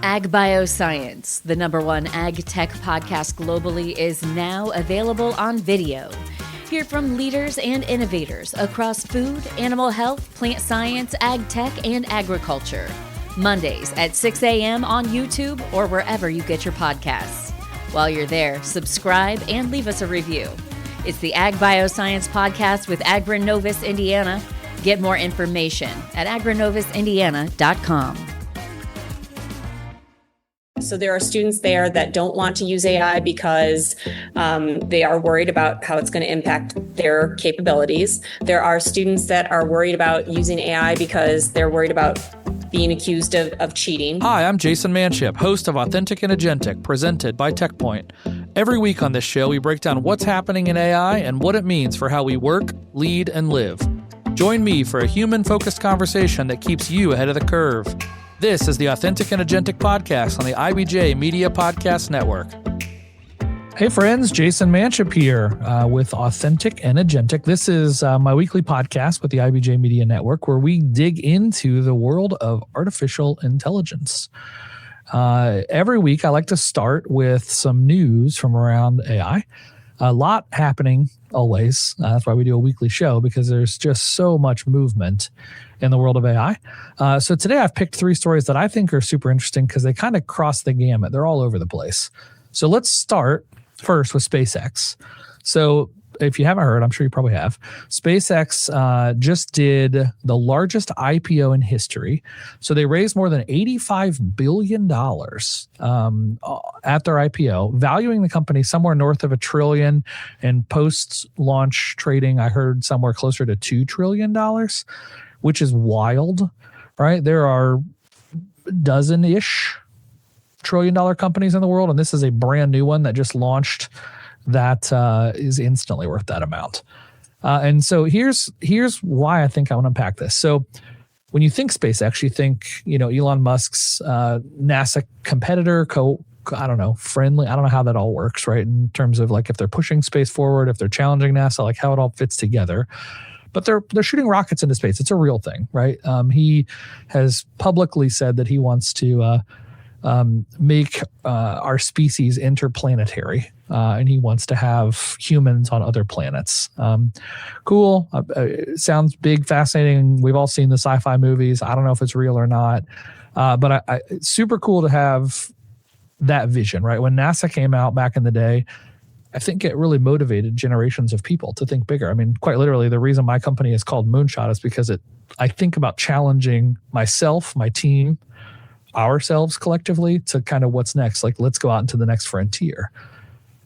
Ag Bioscience, the #1 ag tech podcast globally, is now available on video. Hear from leaders and innovators across food, animal health, plant science, ag tech, and agriculture. Mondays at 6 a.m. on YouTube or wherever you get your podcasts. While you're there, subscribe and leave us a review. It's the Ag Bioscience Podcast with Agronovis Indiana. Get more information at agronovisindiana.com. So there are students there that don't want to use AI because they are worried about how it's going to impact their capabilities. There are students that are worried about using AI because they're worried about being accused of cheating. Hi, I'm Jayson Manship, host of Authentic and Agentic, presented by TechPoint. Every week on this show, we break down what's happening in AI and what it means for how we work, lead, and live. Join me for a human-focused conversation that keeps you ahead of the curve. This is the Authentic and Agentic podcast on the IBJ Media Podcast Network. Hey friends, Jayson Manship here with Authentic and Agentic. This is my weekly podcast with the IBJ Media Network, where we dig into the world of artificial intelligence. Every week, I like to start with some news from around AI. A lot happening always. That's why we do a weekly show, because there's just so much movement in the world of AI. So today I've picked 3 stories that I think are super interesting because they kind of cross the gamut. They're all over the place. So let's start first with SpaceX. So if you haven't heard, I'm sure you probably have, SpaceX just did the largest IPO in history. So they raised more than $85 billion at their IPO, valuing the company somewhere north of $1 trillion, and post-launch trading, I heard somewhere closer to $2 trillion, which is wild, right? There are dozen-ish trillion-dollar companies in the world, and this is a brand new one that just launched that is instantly worth that amount. And so here's why I think I want to unpack this. So when you think SpaceX, you think, Elon Musk's NASA competitor, friendly. I don't know how that all works, right? In terms of like if they're pushing space forward, if they're challenging NASA, like how it all fits together. But they're shooting rockets into space. It's a real thing, right? He has publicly said that he wants to make our species interplanetary, and he wants to have humans on other planets. Cool. Sounds big, fascinating. We've all seen the sci-fi movies. I don't know if it's real or not, but it's super cool to have that vision, right? When NASA came out back in the day, I think it really motivated generations of people to think bigger. I mean, quite literally, the reason my company is called Moonshot is because I think about challenging myself, my team, ourselves collectively to kind of what's next. Like, let's go out into the next frontier.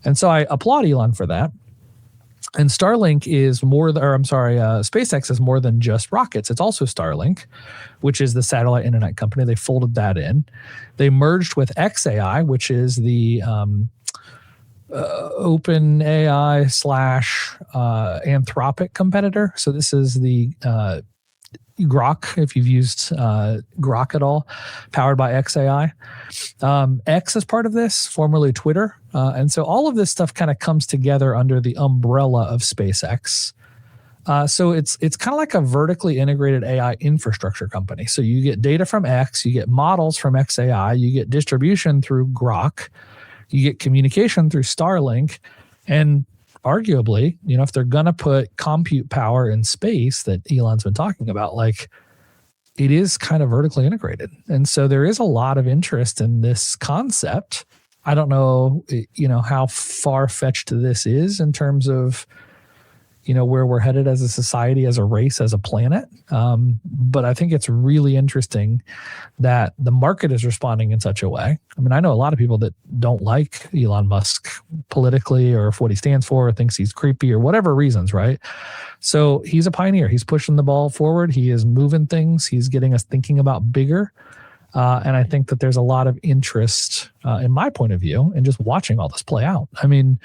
And so I applaud Elon for that. And SpaceX is more than just rockets. It's also Starlink, which is the satellite internet company. They folded that in. They merged with xAI, which is the OpenAI / Anthropic competitor. So this is the Grok, if you've used Grok at all, powered by xAI. X is part of this, formerly Twitter. And so all of this stuff kind of comes together under the umbrella of SpaceX. So it's kind of like a vertically integrated AI infrastructure company. So you get data from X, you get models from xAI, you get distribution through Grok, you get communication through Starlink, and arguably, if they're going to put compute power in space that Elon's been talking about, like, it is kind of vertically integrated. And so there is a lot of interest in this concept. I don't know, how far-fetched this is in terms of, where we're headed as a society, as a race, as a planet. But I think it's really interesting that the market is responding in such a way. I mean, I know a lot of people that don't like Elon Musk politically, or for what he stands for, or thinks he's creepy, or whatever reasons, right? So he's a pioneer. He's pushing the ball forward. He is moving things. He's getting us thinking about bigger. And I think that there's a lot of interest, in my point of view, in just watching all this play out. I mean,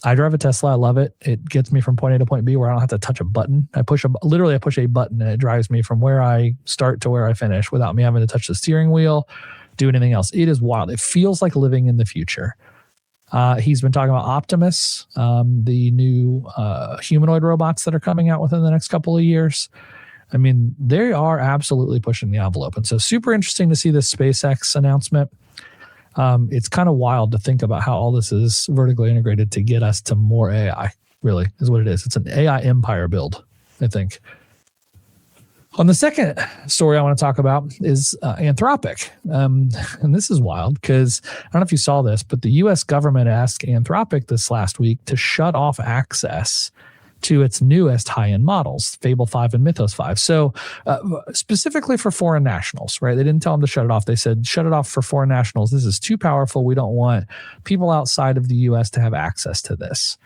I drive a Tesla. I love it. It gets me from point A to point B where I don't have to touch a button. I push a button and it drives me from where I start to where I finish without me having to touch the steering wheel, do anything else. It is wild. It feels like living in the future. He's been talking about Optimus, the new humanoid robots that are coming out within the next couple of years. I mean, they are absolutely pushing the envelope. And so super interesting to see this SpaceX announcement. It's kind of wild to think about how all this is vertically integrated to get us to more AI, really, is what it is. It's an AI empire build, I think. On the second story I want to talk about is Anthropic. And this is wild because I don't know if you saw this, but the U.S. government asked Anthropic this last week to shut off access to its newest high-end models, Fable 5 and Mythos 5. So specifically for foreign nationals, right? They didn't tell them to shut it off. They said, shut it off for foreign nationals. This is too powerful. We don't want people outside of the U.S. to have access to this.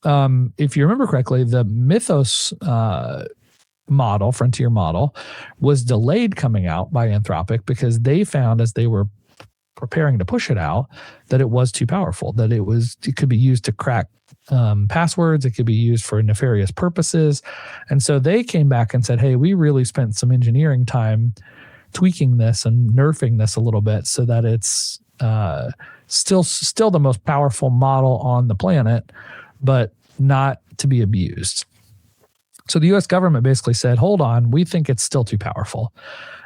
If you remember correctly, the Mythos model, frontier model, was delayed coming out by Anthropic because they found as they were preparing to push it out that it was too powerful, that it could be used to crack passwords, it could be used for nefarious purposes. And so they came back and said, hey, we really spent some engineering time tweaking this and nerfing this a little bit so that it's still the most powerful model on the planet, but not to be abused. So the U.S. government basically said, hold on, we think it's still too powerful.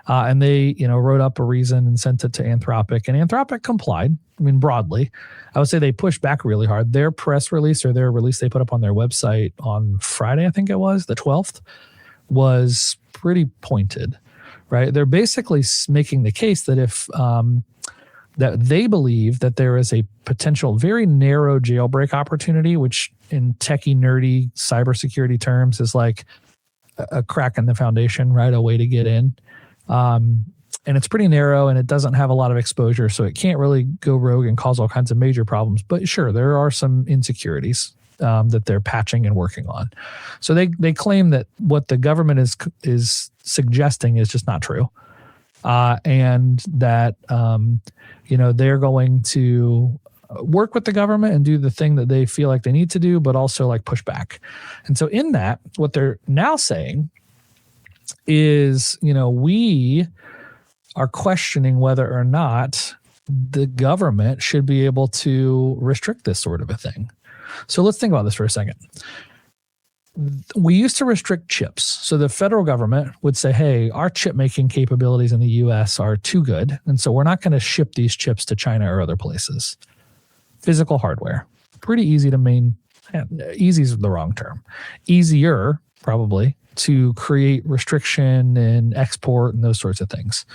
And they, wrote up a reason and sent it to Anthropic, and Anthropic complied. I mean, broadly, I would say they pushed back really hard. Their press release, or their release they put up on their website on Friday, I think it was, the 12th, was pretty pointed, right? They're basically making the case that if that they believe that there is a potential very narrow jailbreak opportunity, which in techie, nerdy cybersecurity terms is like a crack in the foundation, right? A way to get in. And it's pretty narrow and it doesn't have a lot of exposure, so it can't really go rogue and cause all kinds of major problems. But sure, there are some insecurities that they're patching and working on. So they claim that what the government is suggesting is just not true. And that, they're going to work with the government and do the thing that they feel like they need to do, but also like push back. And so in that, what they're now saying is, we are questioning whether or not the government should be able to restrict this sort of a thing. So let's think about this for a second. We used to restrict chips. So the federal government would say, hey, our chip making capabilities in the US are too good. And so we're not going to ship these chips to China or other places. Physical hardware, pretty easy to easy is the wrong term. Easier, probably, to create restriction and export and those sorts of things.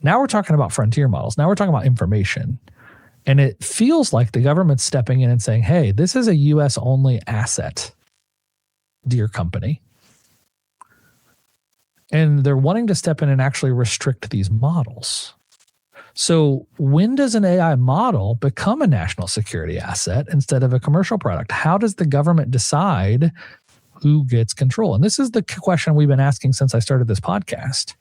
Now we're talking about frontier models. Now we're talking about information. And it feels like the government's stepping in and saying, hey, this is a US only asset, dear company. And they're wanting to step in and actually restrict these models. So when does an AI model become a national security asset instead of a commercial product? How does the government decide who gets control? And this is the question we've been asking since I started this podcast.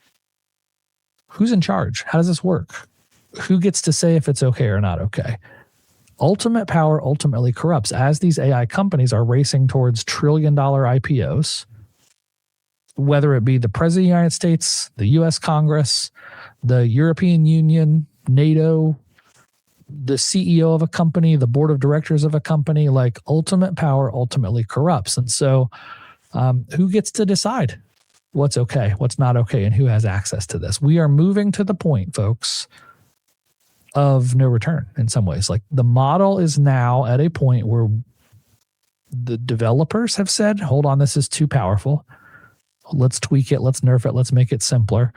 Who's in charge? How does this work? Who gets to say if it's okay or not okay? Ultimate power ultimately corrupts. As these AI companies are racing towards trillion-dollar IPOs, whether it be the President of the United States, the U.S. Congress, the European Union, NATO, the CEO of a company, the board of directors of a company, like ultimate power ultimately corrupts. And so who gets to decide what's okay, what's not okay, and who has access to this? We are moving to the point, folks, of no return in some ways. Like the model is now at a point where the developers have said, hold on, this is too powerful. Let's tweak it. Let's nerf it. Let's make it simpler.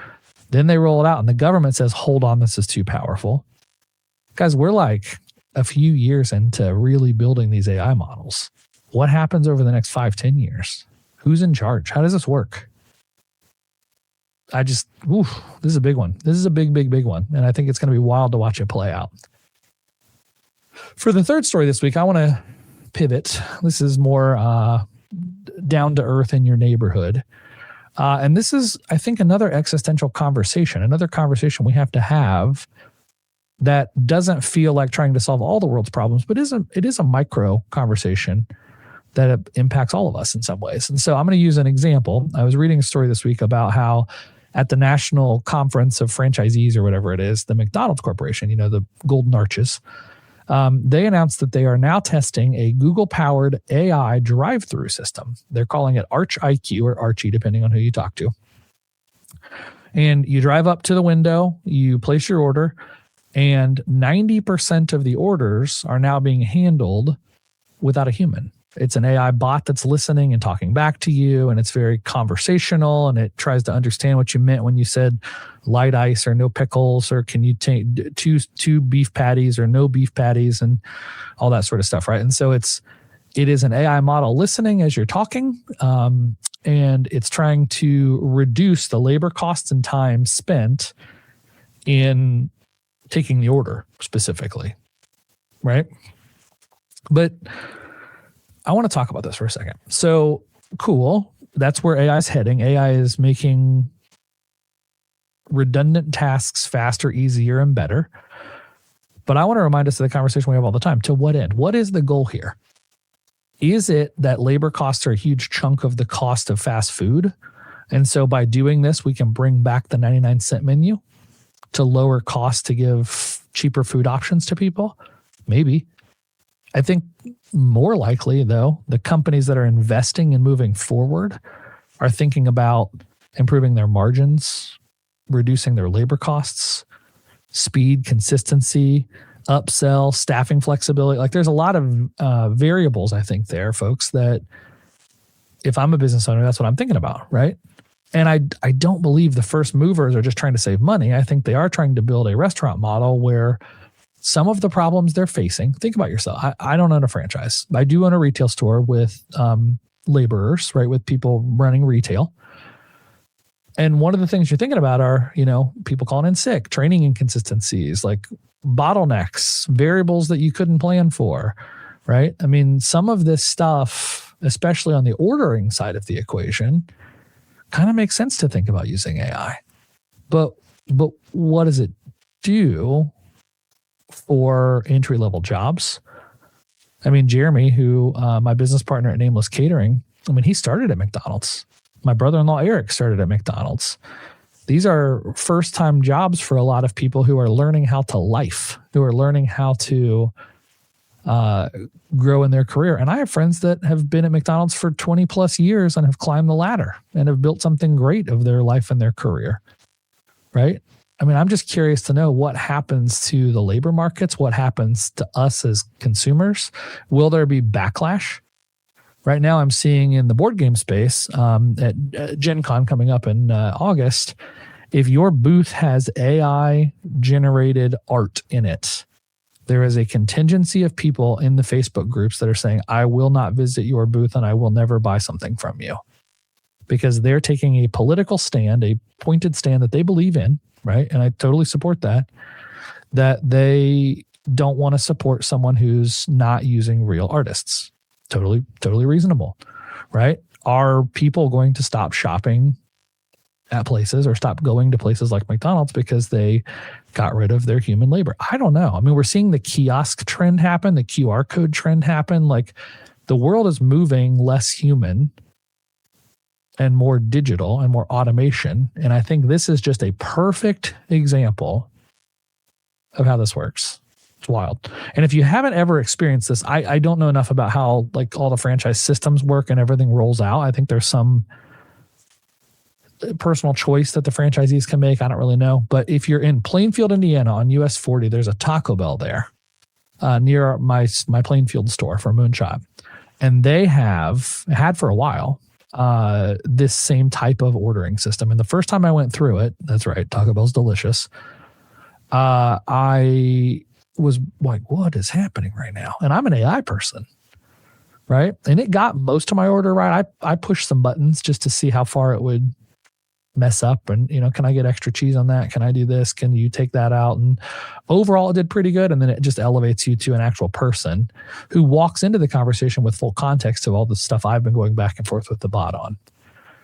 Then they roll it out and the government says, hold on, this is too powerful. Guys, we're like a few years into really building these AI models. What happens over the next 5-10 years? Who's in charge? How does this work? This is a big one. This is a big, big, big one. And I think it's going to be wild to watch it play out. For the third story this week, I want to pivot. This is more down to earth in your neighborhood. And this is, I think, another existential conversation, another conversation we have to have that doesn't feel like trying to solve all the world's problems, but it is a micro conversation that impacts all of us in some ways. And so I'm going to use an example. I was reading a story this week about how at the National Conference of Franchisees or whatever it is, the McDonald's Corporation, the Golden Arches, they announced that they are now testing a Google-powered AI drive-thru system. They're calling it Arch IQ or Archie, depending on who you talk to. And you drive up to the window, you place your order, And 90% of the orders are now being handled without a human. It's an AI bot that's listening and talking back to you, and it's very conversational, and it tries to understand what you meant when you said light ice or no pickles, or can you take two beef patties or no beef patties, and all that sort of stuff, right? And so it is an AI model listening as you're talking, and it's trying to reduce the labor costs and time spent in taking the order specifically, right? But I want to talk about this for a second. So cool. That's where AI is heading. AI is making redundant tasks faster, easier, and better. But I want to remind us of the conversation we have all the time. To what end? What is the goal here? Is it that labor costs are a huge chunk of the cost of fast food? And so by doing this, we can bring back the 99-cent menu to lower costs to give cheaper food options to people? Maybe. I think more likely, though, the companies that are investing and moving forward are thinking about improving their margins, reducing their labor costs, speed, consistency, upsell, staffing flexibility. Like there's a lot of variables, I think, there, folks, that if I'm a business owner, that's what I'm thinking about, right? And I don't believe the first movers are just trying to save money. I think they are trying to build a restaurant model where some of the problems they're facing, think about yourself. I don't own a franchise. I do own a retail store with laborers, right? With people running retail. And one of the things you're thinking about are, people calling in sick, training inconsistencies, like bottlenecks, variables that you couldn't plan for, right? I mean, some of this stuff, especially on the ordering side of the equation, kind of makes sense to think about using AI. But what does it do for entry-level jobs? I mean, Jeremy, who my business partner at Nameless Catering, he started at McDonald's. My brother-in-law, Eric, started at McDonald's. These are first-time jobs for a lot of people who are learning how to life, who are learning how to grow in their career. And I have friends that have been at McDonald's for 20 plus years and have climbed the ladder and have built something great of their life and their career, right? I mean, I'm just curious to know what happens to the labor markets, what happens to us as consumers. Will there be backlash? Right now, I'm seeing in the board game space at Gen Con coming up in August, if your booth has AI-generated art in it, there is a contingency of people in the Facebook groups that are saying, I will not visit your booth and I will never buy something from you. Because they're taking a political stand, a pointed stand that they believe in, right? And I totally support that they don't want to support someone who's not using real artists. Totally reasonable, right? Are people going to stop shopping at places or stop going to places like McDonald's because they got rid of their human labor? I don't know. I mean, we're seeing the kiosk trend happen, the QR code trend happen. Like the world is moving less human and more digital and more automation. And I think this is just a perfect example of how this works. It's wild. And if you haven't ever experienced this, I don't know enough about how like all the franchise systems work and everything rolls out. I think there's some personal choice that the franchisees can make. I don't really know. But if you're in Plainfield, Indiana on US 40, there's a Taco Bell there near my Plainfield store for Moonshot. And they have had for a while this same type of ordering system. And the first time I went through it, that's right, Taco Bell's delicious. I was like, what is happening right now? And I'm an AI person, right? And it got most of my order right. I pushed some buttons just to see how far it would mess up. And, can I get extra cheese on that? Can I do this? Can you take that out? And overall, it did pretty good. And then it just elevates you to an actual person who walks into the conversation with full context of all the stuff I've been going back and forth with the bot on.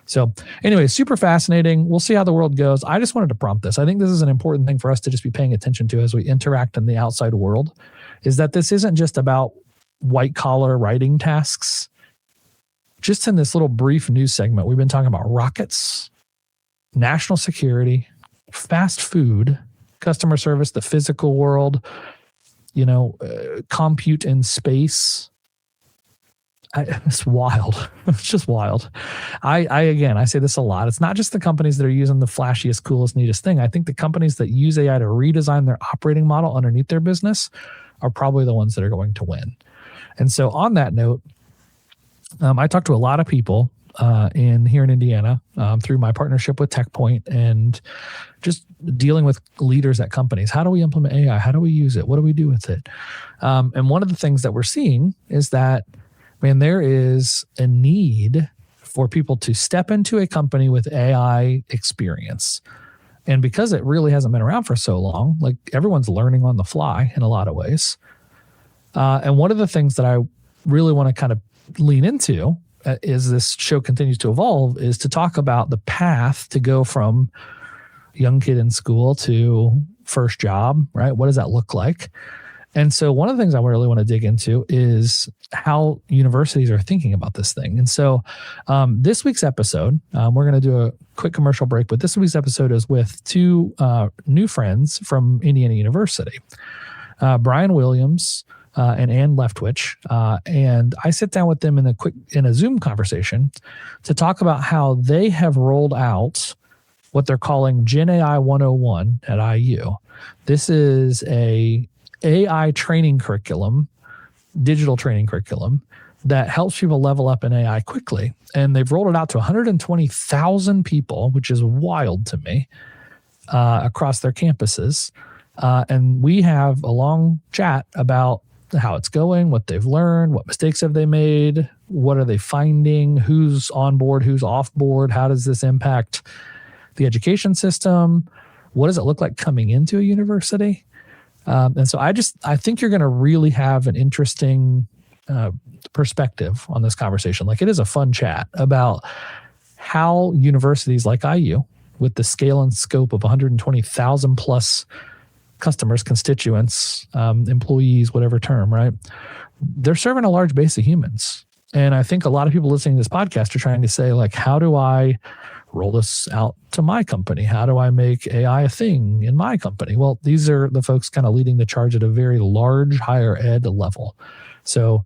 So anyway, super fascinating. We'll see how the world goes. I just wanted to prompt this. I think this is an important thing for us to just be paying attention to as we interact in the outside world, is that this isn't just about white collar writing tasks. Just in this little brief news segment, we've been talking about rockets, national security, fast food, customer service, the physical world, compute in space, It's wild. It's just wild. I say this a lot. It's not just the companies that are using the flashiest, coolest, neatest thing. I think the companies that use AI to redesign their operating model underneath their business are probably the ones that are going to win. And so on that note, I talked to a lot of people here in Indiana through my partnership with TechPoint and just dealing with leaders at companies. How do we implement AI? How do we use it? What do we do with it? And one of the things that we're seeing is that, man, there is a need for people to step into a company with AI experience. And because it really hasn't been around for so long, like everyone's learning on the fly in a lot of ways. And one of the things that I really want to kind of lean into as this show continues to evolve is to talk about the path to go from young kid in school to first job, right? What does that look like? And so one of the things I really want to dig into is how universities are thinking about this thing. And so this week's episode, we're going to do a quick commercial break, but this week's episode is with two new friends from Indiana University, Brian Williams and Ann Leftwich. And I sit down with them in a Zoom conversation to talk about how they have rolled out what they're calling Gen AI 101 at IU. This is a AI training curriculum, digital training curriculum that helps people level up in AI quickly. And they've rolled it out to 120,000 people, which is wild to me, across their campuses. And we have a long chat about how it's going, what they've learned, what mistakes have they made, what are they finding, who's on board, who's off board, how does this impact the education system, what does it look like coming into a university? And so I think you're going to really have an interesting perspective on this conversation. Like, it is a fun chat about how universities like IU, with the scale and scope of 120,000 plus customers, constituents, employees, whatever term, right? They're serving a large base of humans. And I think a lot of people listening to this podcast are trying to say, like, how do I roll this out to my company? How do I make AI a thing in my company? Well, these are the folks kind of leading the charge at a very large higher ed level. So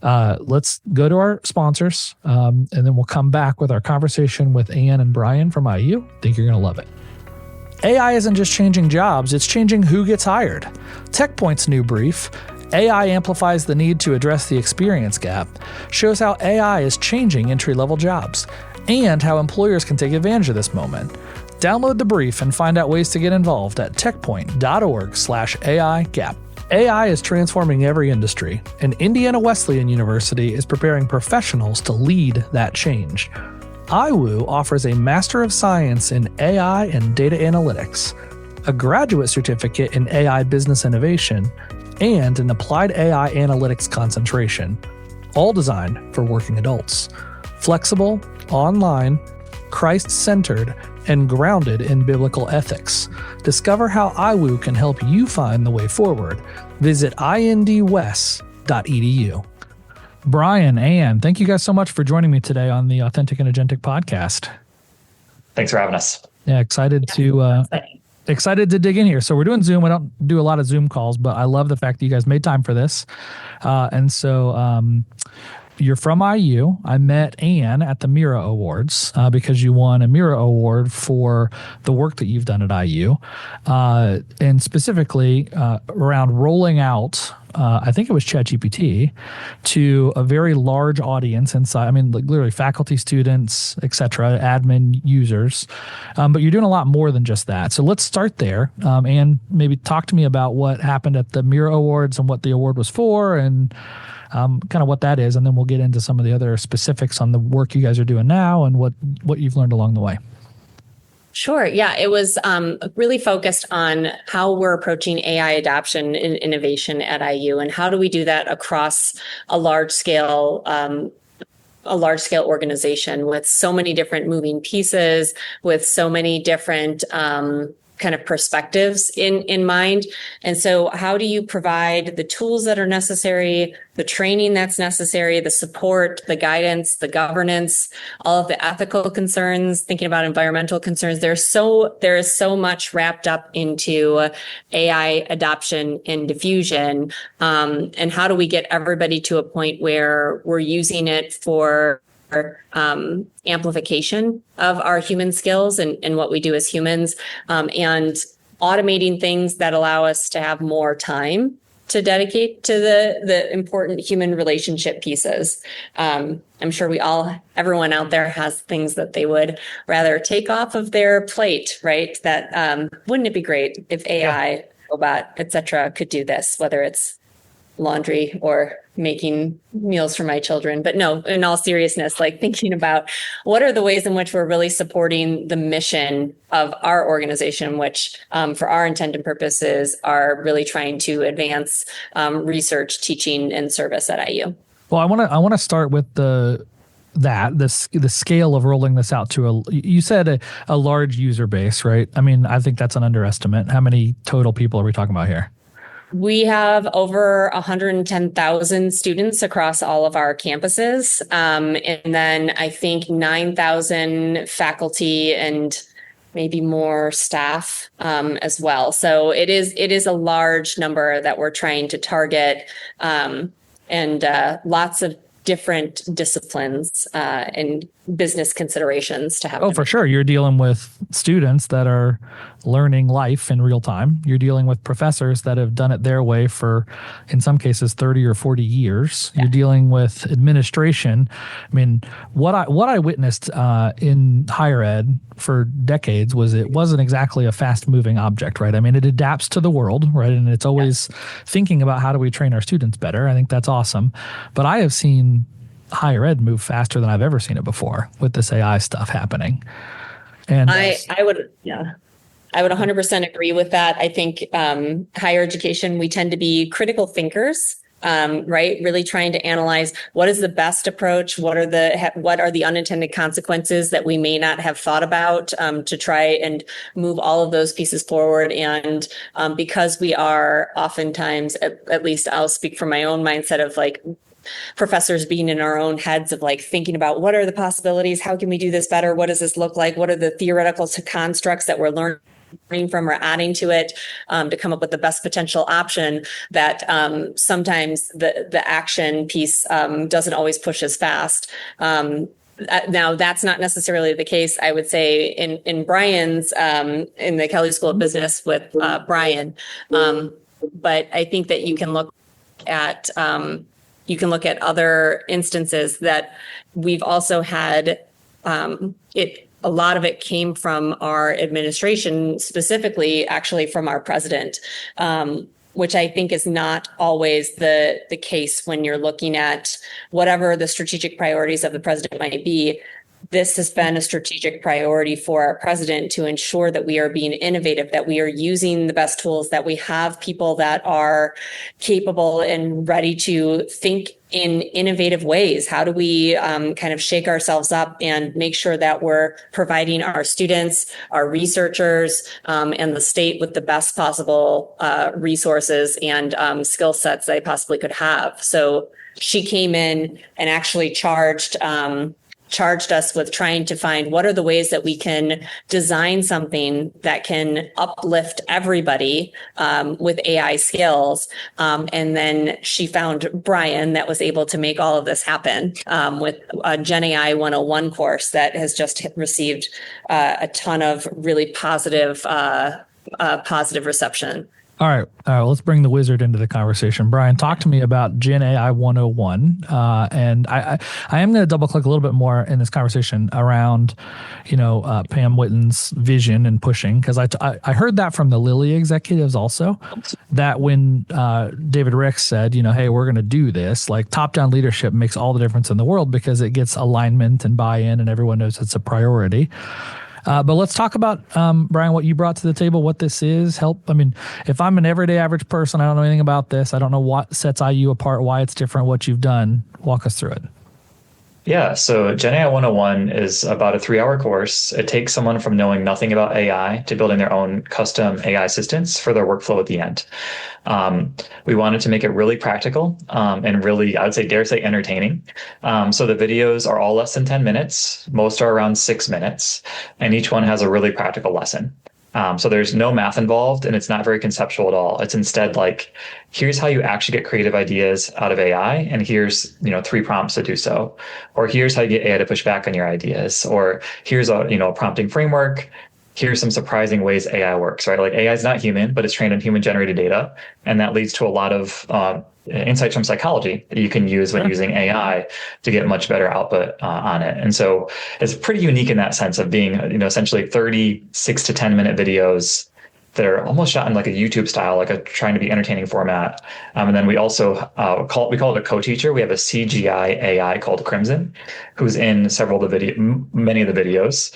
let's go to our sponsors, and then we'll come back with our conversation with Ann and Brian from IU. I think you're going to love it. AI isn't just changing jobs, it's changing who gets hired. TechPoint's new brief, AI amplifies the need to address the experience gap, shows how AI is changing entry-level jobs and how employers can take advantage of this moment. Download the brief and find out ways to get involved at techpoint.org/AI gap. AI is transforming every industry, and Indiana Wesleyan University is preparing professionals to lead that change. IWU offers a Master of Science in AI and Data Analytics, a graduate certificate in AI Business Innovation, and an Applied AI Analytics concentration, all designed for working adults. Flexible, online, Christ-centered, and grounded in biblical ethics. Discover how IWU can help you find the way forward. Visit indwest.edu. Brian, Ann, thank you guys so much for joining me today on the Authentic and Agentic podcast. Thanks for having us. Yeah, excited to dig in here. So we're doing Zoom. We don't do a lot of Zoom calls, but I love the fact that you guys made time for this. And so you're from IU. I met Ann at the Mira Awards because you won a Mira Award for the work that you've done at IU, and specifically around rolling out, I think it was ChatGPT, to a very large audience inside. I mean, like literally faculty, students, et cetera, admin, users. But you're doing a lot more than just that. So let's start there. And maybe talk to me about what happened at the Mira Awards and what the award was for, and kind of what that is. And then we'll get into some of the other specifics on the work you guys are doing now and what you've learned along the way. Sure. Yeah, it was really focused on how we're approaching AI adoption and innovation at IU, and how do we do that across a large scale organization with so many different moving pieces, with so many different kind of perspectives in mind. And so how do you provide the tools that are necessary, the training that's necessary, the support, the guidance, the governance, all of the ethical concerns, thinking about environmental concerns? There is so much wrapped up into AI adoption and diffusion. And how do we get everybody to a point where we're using it for amplification of our human skills and what we do as humans, and automating things that allow us to have more time to dedicate to the important human relationship pieces. I'm sure everyone out there has things that they would rather take off of their plate, right? That wouldn't it be great if AI, robot, et cetera, could do this, whether it's laundry or making meals for my children. But no, in all seriousness, like thinking about what are the ways in which we're really supporting the mission of our organization, which for our intent and purposes are really trying to advance research, teaching, and service at IU. Well, I want to start with the scale of rolling this out to you said a large user base, right? I mean, I think that's an underestimate. How many total people are we talking about here? We have over 110,000 students across all of our campuses. And then I think 9,000 faculty and maybe more staff as well. So it is a large number that we're trying to target, and lots of different disciplines and business considerations to have. Oh, for sure. You're dealing with students that are learning life in real time. You're dealing with professors that have done it their way for, in some cases, 30 or 40 years. Yeah. You're dealing with administration. I mean, what I witnessed in higher ed for decades was it wasn't exactly a fast-moving object, right? I mean, it adapts to the world, right? And it's always thinking about how do we train our students better. I think that's awesome. But I have seen higher ed move faster than I've ever seen it before with this AI stuff happening. And I would 100% agree with that. I think higher education, we tend to be critical thinkers, right? Really trying to analyze what is the best approach, what are the unintended consequences that we may not have thought about, to try and move all of those pieces forward. And because we are oftentimes, at least I'll speak from my own mindset of like professors being in our own heads of like thinking about what are the possibilities, how can we do this better, what does this look like, what are the theoretical constructs that we're learning from or adding to it, to come up with the best potential option, that sometimes the action piece doesn't always push as fast. Now, that's not necessarily the case, I would say, in Brian's, in the Kelley School of Business with Brian. But I think that you can look at other instances that we've also had. A lot of it came from our administration, specifically, actually from our president, which I think is not always the case when you're looking at whatever the strategic priorities of the president might be. This has been a strategic priority for our president to ensure that we are being innovative, that we are using the best tools, that we have people that are capable and ready to think in innovative ways. How do we kind of shake ourselves up and make sure that we're providing our students, our researchers, and the state with the best possible resources and skill sets they possibly could have? So she came in and actually charged us with trying to find what are the ways that we can design something that can uplift everybody with AI skills. And then she found Brian that was able to make all of this happen with a Gen AI 101 course that has just received a ton of really positive reception. All right. Let's bring the wizard into the conversation. Brian, talk to me about Gen AI 101. And I am going to double click a little bit more in this conversation around, Pam Whitten's vision and pushing, because I heard that from the Lilly executives also, that when David Ricks said, hey, we're going to do this, like top-down leadership makes all the difference in the world because it gets alignment and buy-in and everyone knows it's a priority. But let's talk about, Brian, what you brought to the table, what this is. If I'm an everyday average person, I don't know anything about this. I don't know what sets IU apart, why it's different, what you've done. Walk us through it. Yeah, so Gen AI 101 is about a 3-hour course. It takes someone from knowing nothing about AI to building their own custom AI assistants for their workflow at the end. We wanted to make it really practical and really, I would say, dare say, entertaining. So the videos are all less than 10 minutes. Most are around 6 minutes, and each one has a really practical lesson. So there's no math involved, and it's not very conceptual at all. It's instead like, here's how you actually get creative ideas out of AI, and here's 3 prompts to do so, or here's how you get AI to push back on your ideas, or here's a prompting framework. Here's some surprising ways AI works, right? Like AI is not human, but it's trained on human generated data, and that leads to a lot of insights from psychology that you can use when using AI to get much better output on it. And so it's pretty unique in that sense of being, essentially 36 to 10-minute videos that are almost shot in like a YouTube style, like a trying to be entertaining format. And then we also call it a co-teacher. We have a CGI AI called Crimson, who's in many of the videos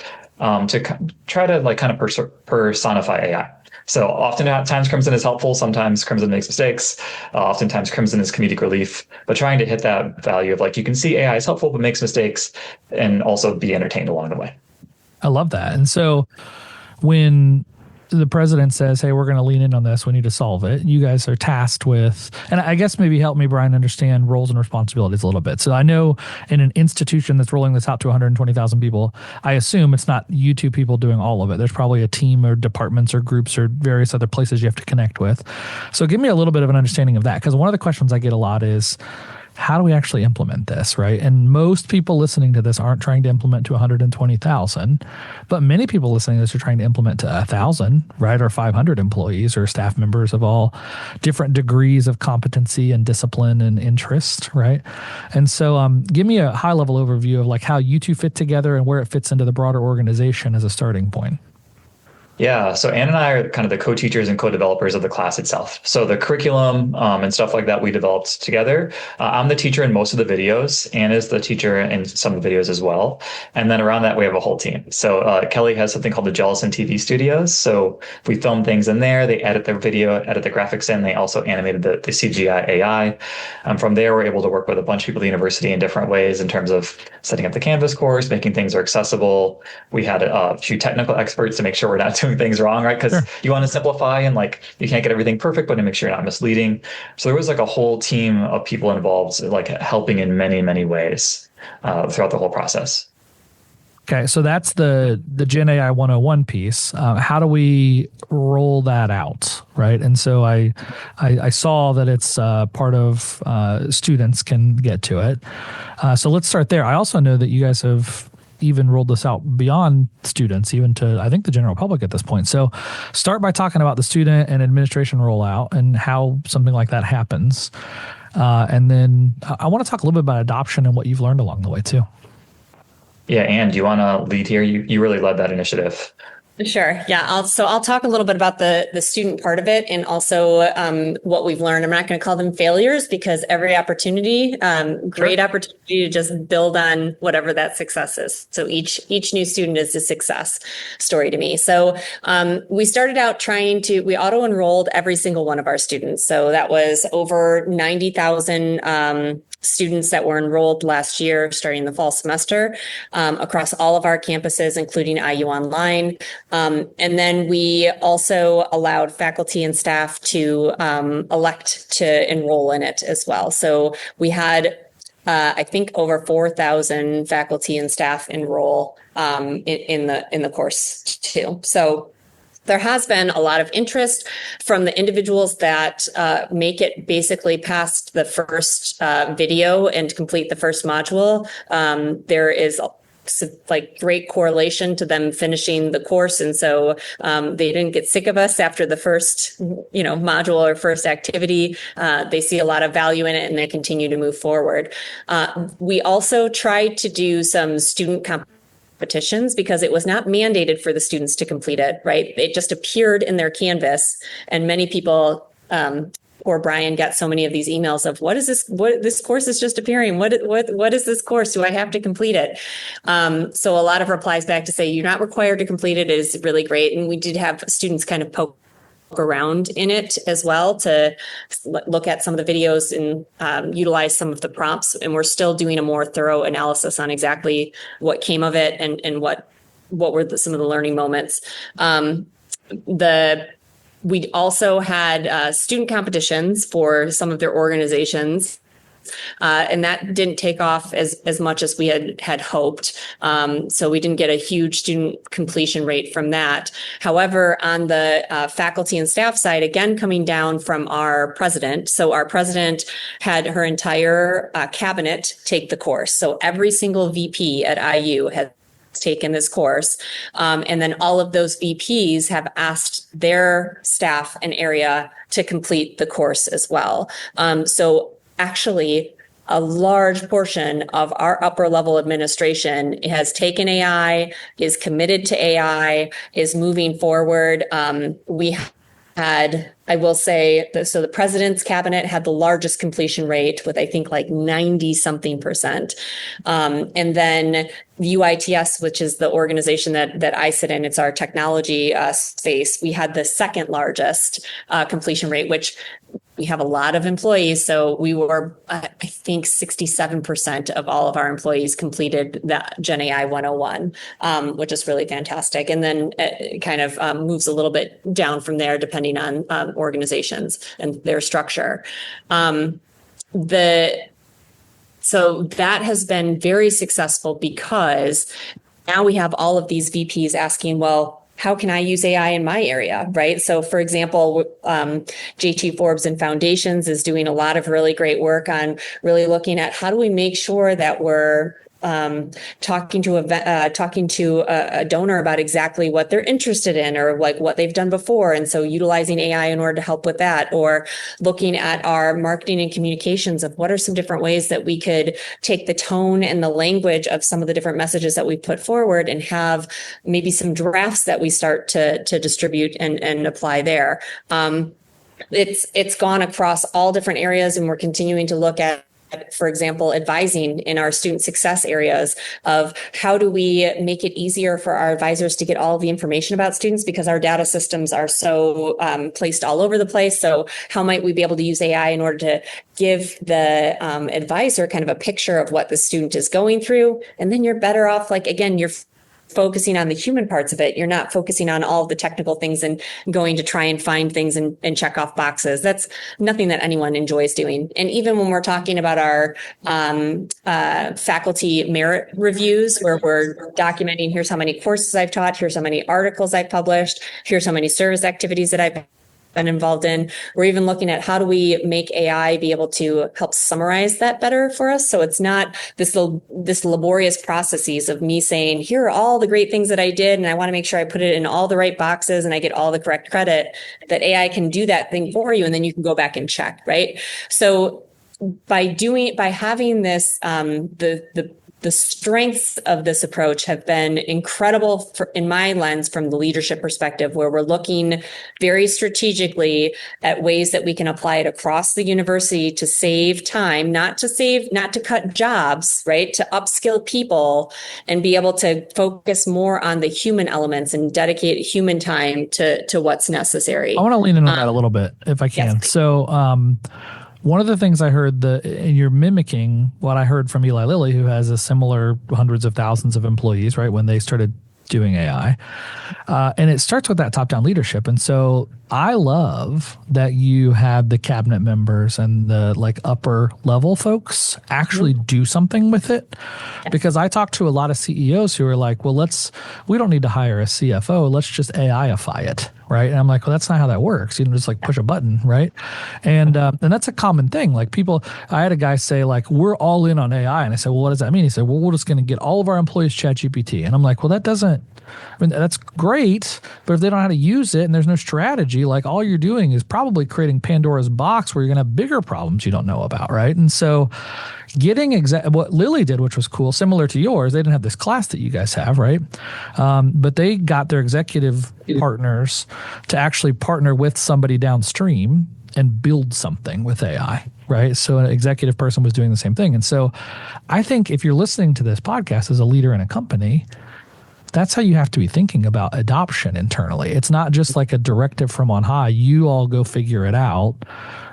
to try to like kind of personify AI. So oftentimes Crimson is helpful. Sometimes Crimson makes mistakes. Oftentimes Crimson is comedic relief, but trying to hit that value of like, you can see AI is helpful, but makes mistakes, and also be entertained along the way. I love that. And so when the president says, hey, we're going to lean in on this, we need to solve it, you guys are tasked with, and I guess maybe help me, Brian, understand roles and responsibilities a little bit. So I know in an institution that's rolling this out to 120,000 people, I assume it's not you two people doing all of it. There's probably a team or departments or groups or various other places you have to connect with. So give me a little bit of an understanding of that, because one of the questions I get a lot is, how do we actually implement this, right? And most people listening to this aren't trying to implement to 120,000, but many people listening to this are trying to implement to 1,000, right? Or 500 employees or staff members of all different degrees of competency and discipline and interest, right? And so give me a high-level overview of like how you two fit together and where it fits into the broader organization as a starting point. Yeah, so Ann and I are kind of the co-teachers and co-developers of the class itself. So the curriculum and stuff like that we developed together. I'm the teacher in most of the videos. Ann is the teacher in some of the videos as well. And then around that, we have a whole team. So Kelly has something called the Jellison TV Studios. So we film things in there. They edit their video, edit the graphics in. They also animated the CGI AI. From there, we're able to work with a bunch of people at the university in different ways in terms of setting up the Canvas course, making things are accessible. We had a few technical experts to make sure we're not doing things wrong, right? Because you want to simplify and like you can't get everything perfect, but to make sure you're not misleading. So there was like a whole team of people involved, like helping in many, many ways throughout the whole process. Okay, so that's the Gen AI 101 piece. How do we roll that out, right? And so I saw that it's part of students can get to it. So let's start there. I also know that you guys have even rolled this out beyond students, even to, I think, the general public at this point. So start by talking about the student and administration rollout and how something like that happens. And then I want to talk a little bit about adoption and what you've learned along the way too. Yeah, Ann, do you want to lead here? You really led that initiative. Sure. Yeah. I'll talk a little bit about the student part of it and also what we've learned. I'm not going to call them failures because every opportunity, great opportunity to just build on whatever that success is. So each new student is a success story to me. So we started out we auto enrolled every single one of our students. So that was over 90,000 students that were enrolled last year, starting the fall semester, across all of our campuses, including IU Online. And then we also allowed faculty and staff to elect to enroll in it as well. So we had, I think, over 4,000 faculty and staff enroll in the course too. So there has been a lot of interest from the individuals that make it basically past the first video and complete the first module. There is like great correlation to them finishing the course. And so they didn't get sick of us after the first, module or first activity. They see a lot of value in it and they continue to move forward. We also tried to do some student competitions because it was not mandated for the students to complete it, right? It just appeared in their Canvas and many people, poor Brian got so many of these emails of what is this? What this course is just appearing. What is this course? Do I have to complete it? So a lot of replies back to say you're not required to complete it is really great. And we did have students kind of poke around in it as well to look at some of the videos and utilize some of the prompts. And we're still doing a more thorough analysis on exactly what came of it and what were some of the learning moments. We also had student competitions for some of their organizations. And that didn't take off as much as we had hoped. So we didn't get a huge student completion rate from that. However, on the faculty and staff side, again, coming down from our president. So our president had her entire cabinet take the course. So every single VP at IU has taken this course. And then all of those VPs have asked their staff and area to complete the course as well. So actually, a large portion of our upper level administration has taken AI, is committed to AI, is moving forward. We had, I will say, so the president's cabinet had the largest completion rate with, I think, like 90-something%. And then UITS, which is the organization that I sit in, it's our technology space, we had the second largest completion rate, which we have a lot of employees. So we were, I think 67% of all of our employees completed that Gen AI 101, which is really fantastic. And then it kind of moves a little bit down from there, depending on organizations and their structure. So that has been very successful because now we have all of these VPs asking, well, how can I use AI in my area, right? So, for example, JT Forbes and Foundations is doing a lot of really great work on really looking at how do we make sure that we're talking to a donor about exactly what they're interested in or like what they've done before. And so utilizing AI in order to help with that, or looking at our marketing and communications of what are some different ways that we could take the tone and the language of some of the different messages that we put forward and have maybe some drafts that we start to distribute and apply there. It's gone across all different areas, and we're continuing to look at, for example, advising in our student success areas of how do we make it easier for our advisors to get all of the information about students, because our data systems are so placed all over the place. So how might we be able to use AI in order to give the advisor kind of a picture of what the student is going through? And then you're better off, like, again, you're focusing on the human parts of it. You're not focusing on all of the technical things and going to try and find things and check off boxes. That's nothing that anyone enjoys doing. And even when we're talking about our faculty merit reviews, where we're documenting, here's how many courses I've taught, here's how many articles I've published, here's how many service activities that I've been involved in. We're even looking at how do we make AI be able to help summarize that better for us. So it's not this laborious processes of me saying, here are all the great things that I did, and I want to make sure I put it in all the right boxes and I get all the correct credit, that AI can do that thing for you. And then you can go back and check, right? So by having this, the strengths of this approach have been incredible in my lens from the leadership perspective, where we're looking very strategically at ways that we can apply it across the university to save time, not to cut jobs, right? To upskill people and be able to focus more on the human elements and dedicate human time to what's necessary. I want to lean into that a little bit if I can. Yes, so, one of the things I heard, and you're mimicking what I heard from Eli Lilly, who has a similar hundreds of thousands of employees, right, when they started doing AI. And it starts with that top-down leadership. And so I love that you have the cabinet members and the like upper level folks actually do something with it. Because I talk to a lot of CEOs who are like, well, we don't need to hire a CFO. Let's just AI-ify it. Right. And I'm like, well, that's not how that works. You don't just like push a button. Right. And that's a common thing. Like I had a guy say like, we're all in on AI. And I said, well, what does that mean? He said, well, we're just going to get all of our employees ChatGPT. And I'm like, well, that's great. But if they don't know how to use it and there's no strategy, like all you're doing is probably creating Pandora's box where you're going to have bigger problems you don't know about. Right. And so getting what Lilly did, which was cool, similar to yours, they didn't have this class that you guys have, right? But they got their executive partners to actually partner with somebody downstream and build something with AI, right? So an executive person was doing the same thing. And so I think if you're listening to this podcast as a leader in a company, that's how you have to be thinking about adoption internally. It's not just like a directive from on high, you all go figure it out,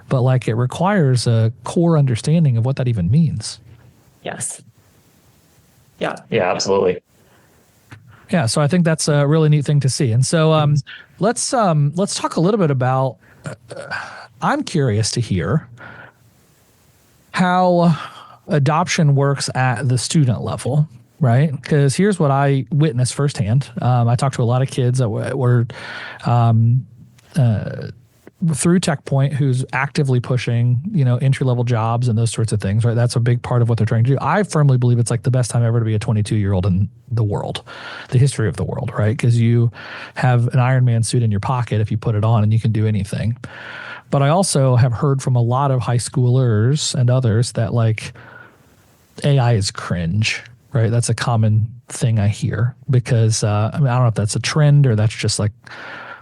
but like it requires a core understanding of what that even means. Yes. Yeah. Yeah, absolutely. Yeah, so I think that's a really neat thing to see. And so let's talk a little bit about. I'm curious to hear how adoption works at the student level, right? Because here's what I witnessed firsthand. I talked to a lot of kids that were through TechPoint who's actively pushing, entry-level jobs and those sorts of things, right? That's a big part of what they're trying to do. I firmly believe it's like the best time ever to be a 22-year-old in the world, the history of the world, right? Because you have an Iron Man suit in your pocket if you put it on and you can do anything. But I also have heard from a lot of high schoolers and others that like AI is cringe, right? That's a common thing I hear because I don't know if that's a trend or that's just like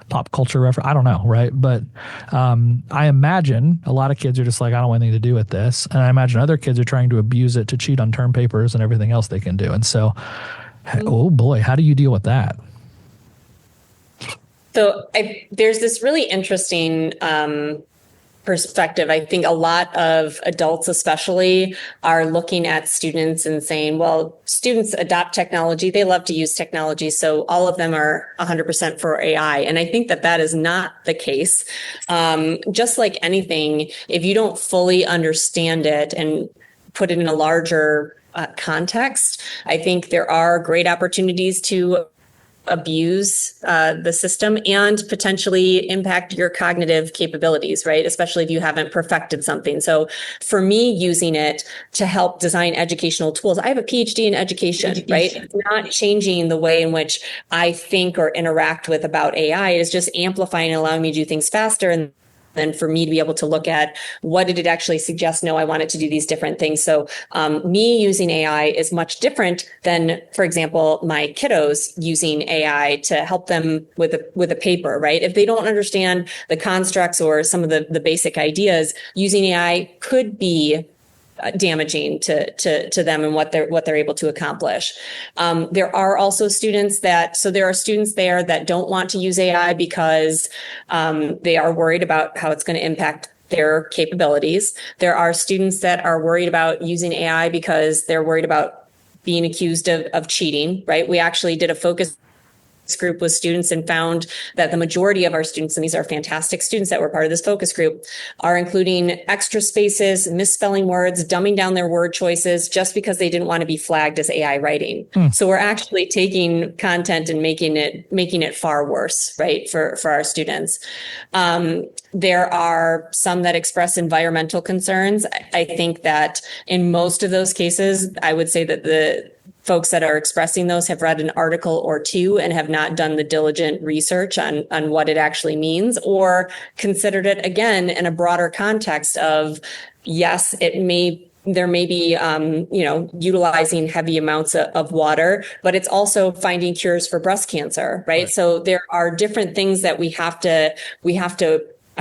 pop culture reference. I don't know, right? But I imagine a lot of kids are just like, I don't want anything to do with this. And I imagine other kids are trying to abuse it to cheat on term papers and everything else they can do. And so, oh boy, how do you deal with that? So there's this really interesting perspective. I think a lot of adults especially are looking at students and saying, well, students adopt technology. They love to use technology. So all of them are 100% for AI. And I think that is not the case. Just like anything, if you don't fully understand it and put it in a larger context, I think there are great opportunities to abuse the system and potentially impact your cognitive capabilities, right? Especially if you haven't perfected something. So for me, using it to help design educational tools, I have a PhD in education, right? It's not changing the way in which I think or interact with about AI. It is just amplifying and allowing me to do things faster. And then for me to be able to look at what did it actually suggest? No, I wanted to do these different things. So me using AI is much different than, for example, my kiddos using AI to help them with a paper, right? If they don't understand the constructs or some of the basic ideas, using AI could be damaging to them and what they're able to accomplish. There are also students there are students there that don't want to use AI because they are worried about how it's going to impact their capabilities. There are students that are worried about using AI because they're worried about being accused of cheating, right? We actually did a focus group with students and found that the majority of our students, and these are fantastic students that were part of this focus group, are including extra spaces, misspelling words, dumbing down their word choices just because they didn't want to be flagged as AI writing. So we're actually taking content and making it far worse, right, for our students. There are some that express environmental concerns. I think that in most of those cases, I would say that the folks that are expressing those have read an article or two and have not done the diligent research on what it actually means or considered it again in a broader context of, yes, there may be, utilizing heavy amounts of water, but it's also finding cures for breast cancer, right? So there are different things that we have to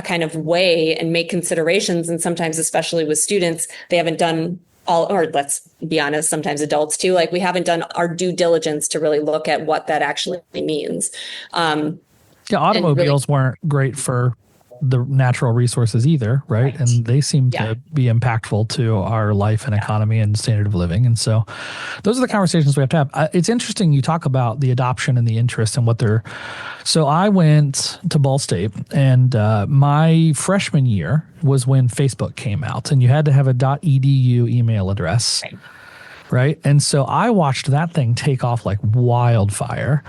kind of weigh and make considerations. And sometimes, especially with students, they haven't done or let's be honest, sometimes adults too, like we haven't done our due diligence to really look at what that actually means. Automobiles weren't great for the natural resources either, right? And they seem to be impactful to our life and economy and standard of living. And so those are the conversations we have to have. It's interesting you talk about the adoption and the interest and what they're. So I went to Ball State, and my freshman year was when Facebook came out, and you had to have a .edu email address, right? And so I watched that thing take off like wildfire.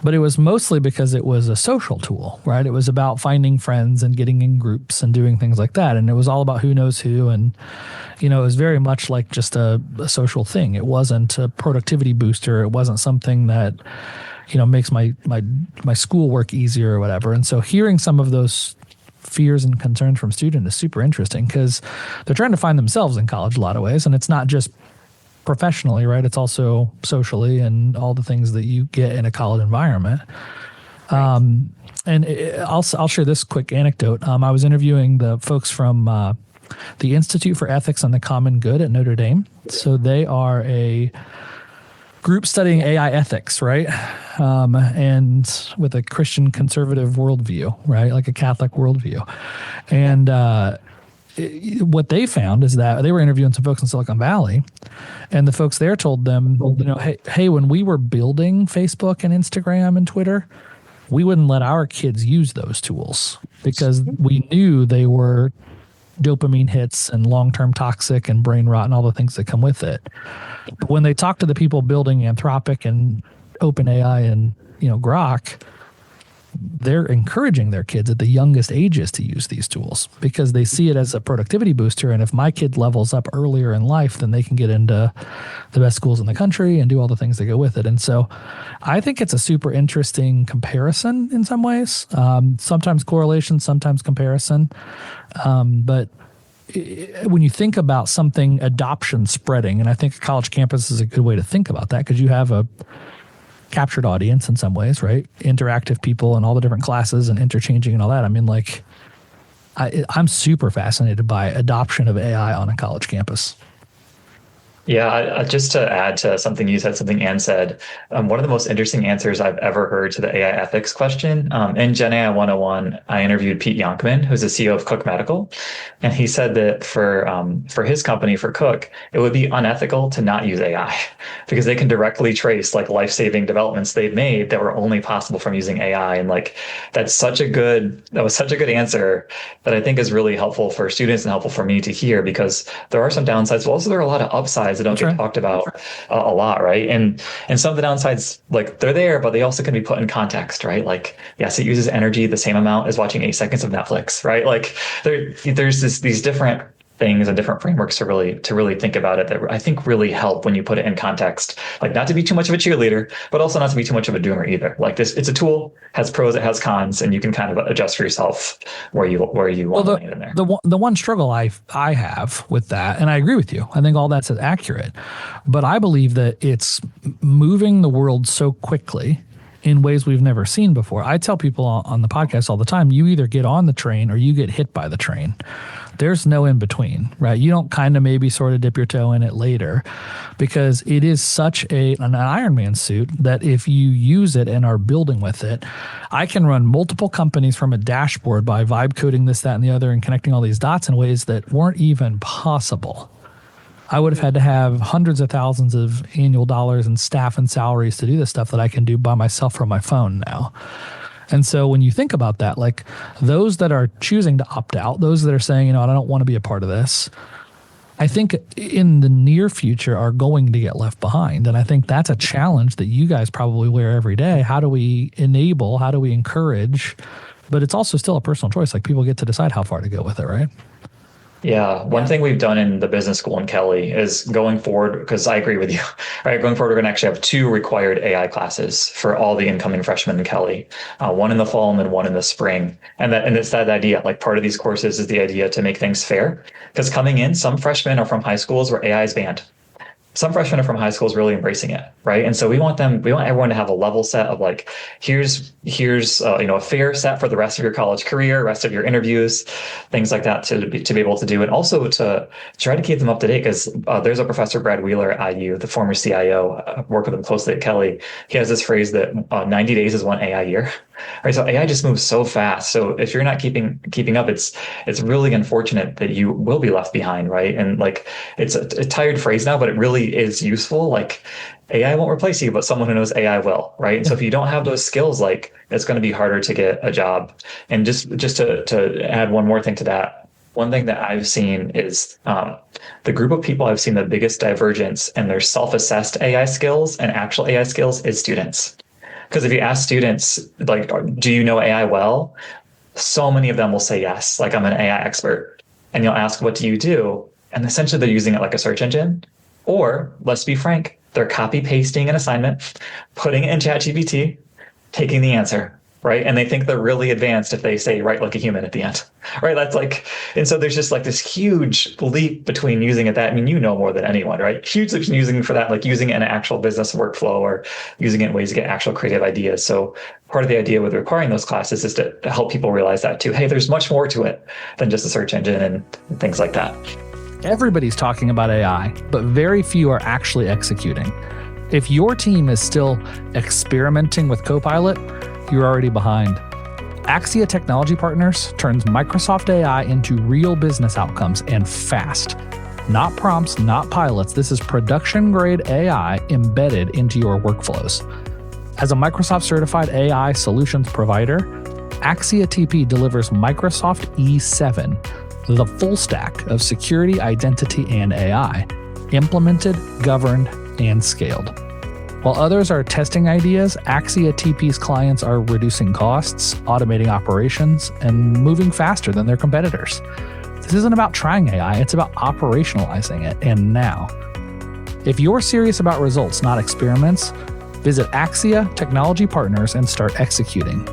But it was mostly because it was a social tool, right? It was about finding friends and getting in groups and doing things like that. And it was all about who knows who. And, it was very much like just a social thing. It wasn't a productivity booster. It wasn't something that, makes my schoolwork easier or whatever. And so hearing some of those fears and concerns from students is super interesting because they're trying to find themselves in college a lot of ways. And it's not just professionally, right? It's also socially and all the things that you get in a college environment. I'll share this quick anecdote. I was interviewing the folks from the Institute for Ethics and the Common Good at Notre Dame. So they are a group studying AI ethics, right? And with a Christian conservative worldview, right? Like a Catholic worldview. And what they found is that they were interviewing some folks in Silicon Valley, and the folks there told them, hey, when we were building Facebook and Instagram and Twitter, we wouldn't let our kids use those tools because we knew they were dopamine hits and long-term toxic and brain rot and all the things that come with it. But when they talk to the people building Anthropic and OpenAI and Grok, they're encouraging their kids at the youngest ages to use these tools because they see it as a productivity booster. And if my kid levels up earlier in life, then they can get into the best schools in the country and do all the things that go with it. And so I think it's a super interesting comparison in some ways, sometimes correlation, sometimes comparison. But when you think about something adoption spreading, and I think a college campus is a good way to think about that because you have a captured audience in some ways, right? Interactive people and all the different classes and interchanging and all that. I mean, like, I'm super fascinated by adoption of AI on a college campus. Yeah, just to add to something you said, something Ann said, one of the most interesting answers I've ever heard to the AI ethics question, in Gen AI 101, I interviewed Pete Yonkman, who's the CEO of Cook Medical, and he said that for his company, for Cook, it would be unethical to not use AI because they can directly trace like life-saving developments they've made that were only possible from using AI. And like, that was such a good answer that I think is really helpful for students and helpful for me to hear because there are some downsides, but also there are a lot of upsides that don't get talked about a lot, right? And some of the downsides, like they're there, but they also can be put in context, right? Like, yes, it uses energy the same amount as watching 8 seconds of Netflix, right? Like there's these different things and different frameworks to really think about it that I think really help when you put it in context, like not to be too much of a cheerleader, but also not to be too much of a doomer either. Like this, it's a tool, has pros, it has cons, and you can kind of adjust for yourself where you want to land in there. The one struggle I have with that, and I agree with you, I think all that's accurate, but I believe that it's moving the world so quickly in ways we've never seen before. I tell people on the podcast all the time, you either get on the train or you get hit by the train. There's no in between, right? You don't kind of maybe sort of dip your toe in it later because it is such an Iron Man suit that if you use it and are building with it, I can run multiple companies from a dashboard by vibe coding this, that, and the other and connecting all these dots in ways that weren't even possible. I would have had to have hundreds of thousands of annual dollars in staff and salaries to do this stuff that I can do by myself from my phone now. And so when you think about that, like those that are choosing to opt out, those that are saying, I don't want to be a part of this, I think in the near future are going to get left behind. And I think that's a challenge that you guys probably wear every day. How do we enable? How do we encourage? But it's also still a personal choice. Like people get to decide how far to go with it, right? Yeah. One thing we've done in the business school in Kelly is going forward, because I agree with you, right? Going forward, we're going to actually have 2 required AI classes for all the incoming freshmen in Kelly, one in the fall and then one in the spring. And it's that idea, like part of these courses is the idea to make things fair, because coming in, some freshmen are from high schools where AI is banned. Some freshmen are from high schools really embracing it, right? And so we want everyone to have a level set of like, here's a fair set for the rest of your college career, rest of your interviews, things like that to be able to do, and also to try to keep them up to date. Because there's a professor, Brad Wheeler at IU, the former CIO, work with him closely at Kelly. He has this phrase that 90 days is one AI year. Right, so AI just moves so fast. So if you're not keeping up, it's really unfortunate that you will be left behind, right? And like it's a tired phrase now, but it really is useful. Like AI won't replace you, but someone who knows AI will, right? And so if you don't have those skills, like it's going to be harder to get a job. And just to add one more thing to that, one thing that I've seen is the group of people I've seen the biggest divergence in their self-assessed AI skills and actual AI skills is students. Because if you ask students, like, do you know AI well? So many of them will say yes, like I'm an AI expert. And you'll ask, what do you do? And essentially they're using it like a search engine. Or let's be frank, they're copy pasting an assignment, putting it in ChatGPT, taking the answer, right? And they think they're really advanced if they say write like a human at the end, right? That's like, and so there's just like this huge leap between using it that, I mean, you know more than anyone, right? Huge leap using for that, like using it in an actual business workflow or using it in ways to get actual creative ideas. So part of the idea with requiring those classes is to help people realize that too. Hey, there's much more to it than just a search engine and things like that. Everybody's talking about AI, but very few are actually executing. If your team is still experimenting with Copilot, you're already behind. Axia Technology Partners turns Microsoft AI into real business outcomes and fast. Not prompts, not pilots. This is production-grade AI embedded into your workflows. As a Microsoft certified AI solutions provider, Axia TP delivers Microsoft E7, the full stack of security, identity, and AI, implemented, governed, and scaled. While others are testing ideas, Axia TP's clients are reducing costs, automating operations, and moving faster than their competitors. This isn't about trying AI, it's about operationalizing it, and now. If you're serious about results, not experiments, visit Axia Technology Partners and start executing.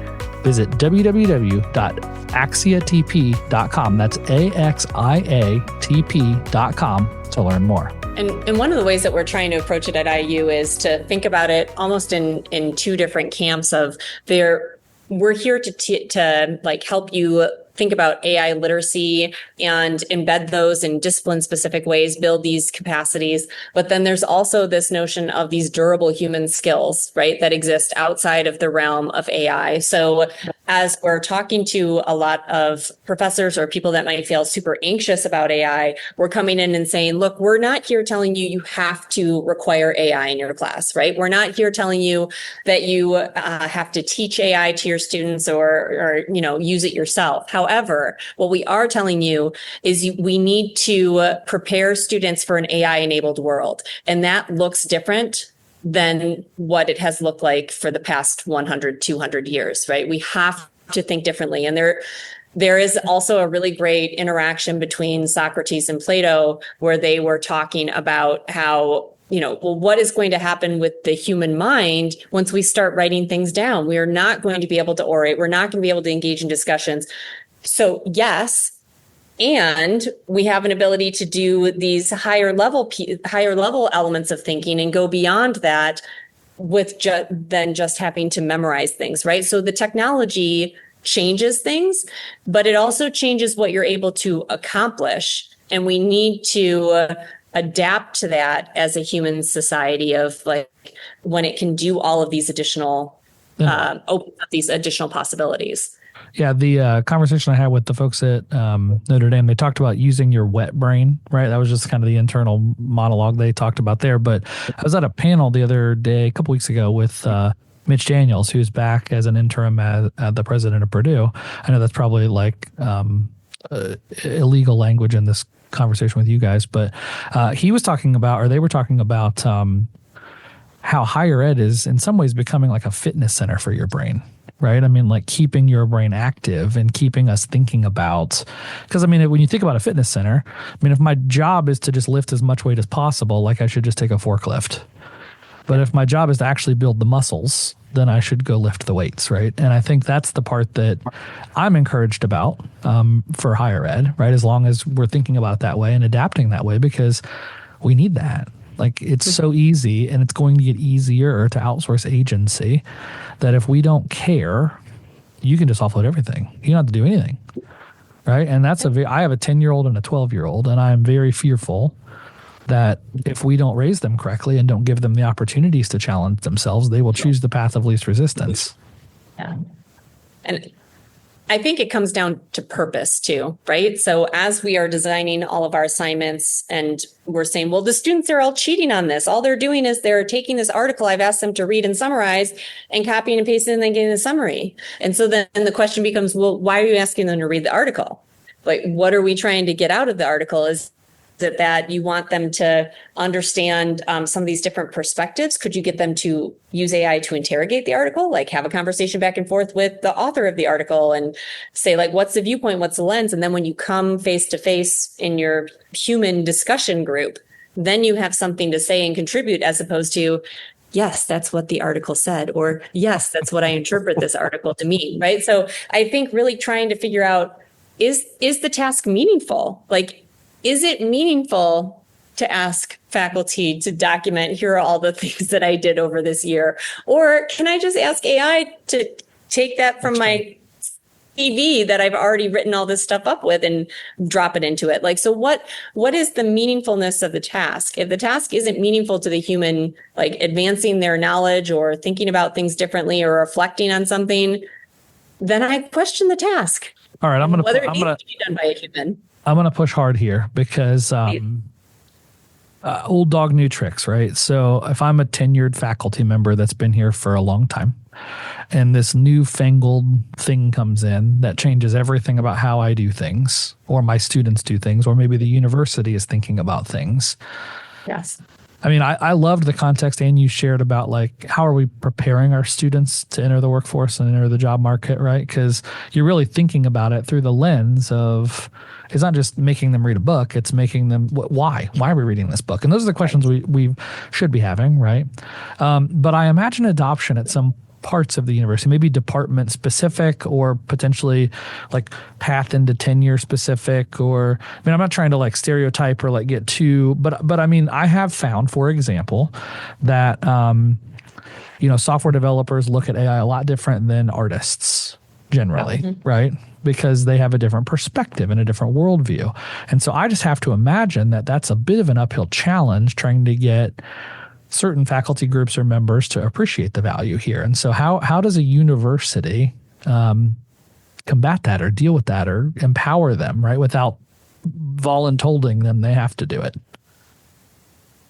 Visit www.axiatp.com. That's AXIATP.com to learn more. And one of the ways that we're trying to approach it at IU is to think about it almost in two different camps of we're here to like help you think about AI literacy and embed those in discipline-specific ways, build these capacities. But then there's also this notion of these durable human skills, right, that exist outside of the realm of AI. So as we're talking to a lot of professors or people that might feel super anxious about AI, we're coming in and saying, look, we're not here telling you have to require AI in your class, right? We're not here telling you that you have to teach AI to your students or use it yourself. However, what we are telling you is we need to prepare students for an AI-enabled world. And that looks different than what it has looked like for the past 100, 200 years, right? We have to think differently. And there is also a really great interaction between Socrates and Plato, where they were talking about how what is going to happen with the human mind once we start writing things down? We are not going to be able to orate. We're not going to be able to engage in discussions. So yes, and we have an ability to do these higher level elements of thinking and go beyond that with than just having to memorize things, right? So the technology changes things, but it also changes what you're able to accomplish. And we need to adapt to that as a human society of like when it can do all of these additional, open up these additional possibilities. Yeah, the conversation I had with the folks at Notre Dame, they talked about using your wet brain, right? That was just kind of the internal monologue they talked about there. But I was at a panel the other day, a couple weeks ago, with Mitch Daniels, who's back as an interim as the president of Purdue. I know that's probably like illegal language in this conversation with you guys, but they were talking about how higher ed is in some ways becoming like a fitness center for your brain. Right. I mean, like keeping your brain active and keeping us thinking about, because I mean, when you think about a fitness center, I mean, if my job is to just lift as much weight as possible, like I should just take a forklift. But if my job is to actually build the muscles, then I should go lift the weights. Right. And I think that's the part that I'm encouraged about for higher ed. Right. As long as we're thinking about it that way and adapting that way, because we need that. Like it's so easy, and it's going to get easier to outsource agency, that if we don't care, you can just offload everything. You don't have to do anything, right? And I have a 10-year-old and a 12-year-old, and I am very fearful that if we don't raise them correctly and don't give them the opportunities to challenge themselves, they will choose the path of least resistance. Yeah. And I think it comes down to purpose too, right? So as we are designing all of our assignments and we're saying, well, the students are all cheating on this. All they're doing is they're taking this article I've asked them to read and summarize and copying and pasting and then getting the summary. And so then the question becomes, well, why are you asking them to read the article? Like, what are we trying to get out of the article? Is it that you want them to understand some of these different perspectives? Could you get them to use AI to interrogate the article, like have a conversation back and forth with the author of the article and say, like, what's the viewpoint? What's the lens? And then when you come face to face in your human discussion group, then you have something to say and contribute, as opposed to, yes, that's what the article said, or yes, that's what I interpret this article to mean, right? So I think really trying to figure out, is the task meaningful? Like, is it meaningful to ask faculty to document, here are all the things that I did over this year? Or can I just ask AI to take that from my CV that I've already written all this stuff up with and drop it into it. Like, so what is the meaningfulness of the task? If the task isn't meaningful to the human, like advancing their knowledge or thinking about things differently or reflecting on something, then I question the task. All right, I'm gonna to be done by a human. I'm gonna push hard here because old dog, new tricks, right? So if I'm a tenured faculty member that's been here for a long time, and this newfangled thing comes in that changes everything about how I do things, or my students do things, or maybe the university is thinking about things. Yes. I mean, I loved the context Anne you shared about like, how are we preparing our students to enter the workforce and enter the job market, right? Because you're really thinking about it through the lens of, it's not just making them read a book, it's making them, why? Why are we reading this book? And those are the questions we should be having, right? But I imagine adoption at some parts of the university, maybe department specific or potentially like path into tenure specific, or, I mean, I'm not trying to like stereotype or like get too, but I mean, I have found, for example, that, software developers look at AI a lot different than artists generally, right? Because they have a different perspective and a different worldview. And so I just have to imagine that that's a bit of an uphill challenge trying to get certain faculty groups or members to appreciate the value here. And so how does a university combat that or deal with that or empower them, right, without voluntolding them they have to do it?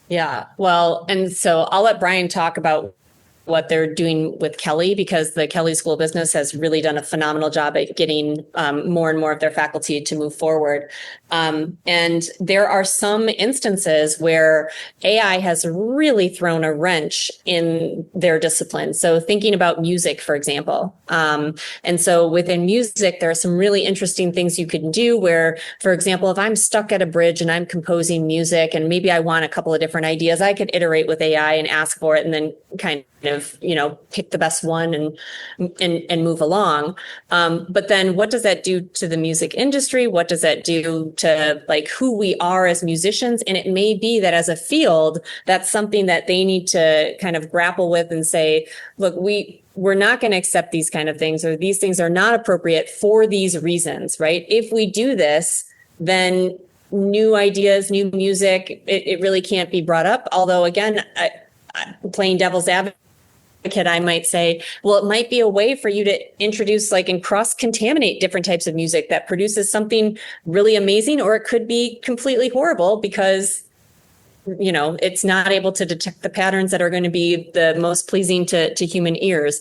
Yeah, well, and so I'll let Brian talk about what they're doing with Kelly, because the Kelly School of Business has really done a phenomenal job at getting more and more of their faculty to move forward. And there are some instances where AI has really thrown a wrench in their discipline. So thinking about music, for example. And so within music, there are some really interesting things you can do where, for example, if I'm stuck at a bridge and I'm composing music and maybe I want a couple of different ideas, I could iterate with AI and ask for it and then kind of, pick the best one and move along. But then what does that do to the music industry? What does that do to like who we are as musicians? And it may be that as a field, that's something that they need to kind of grapple with and say, look, we're not going to accept these kind of things, or these things are not appropriate for these reasons, right? If we do this, then new ideas, new music, it really can't be brought up. Although again, playing devil's advocate, I might say, well, it might be a way for you to introduce like and cross-contaminate different types of music that produces something really amazing, or it could be completely horrible because, it's not able to detect the patterns that are going to be the most pleasing to human ears.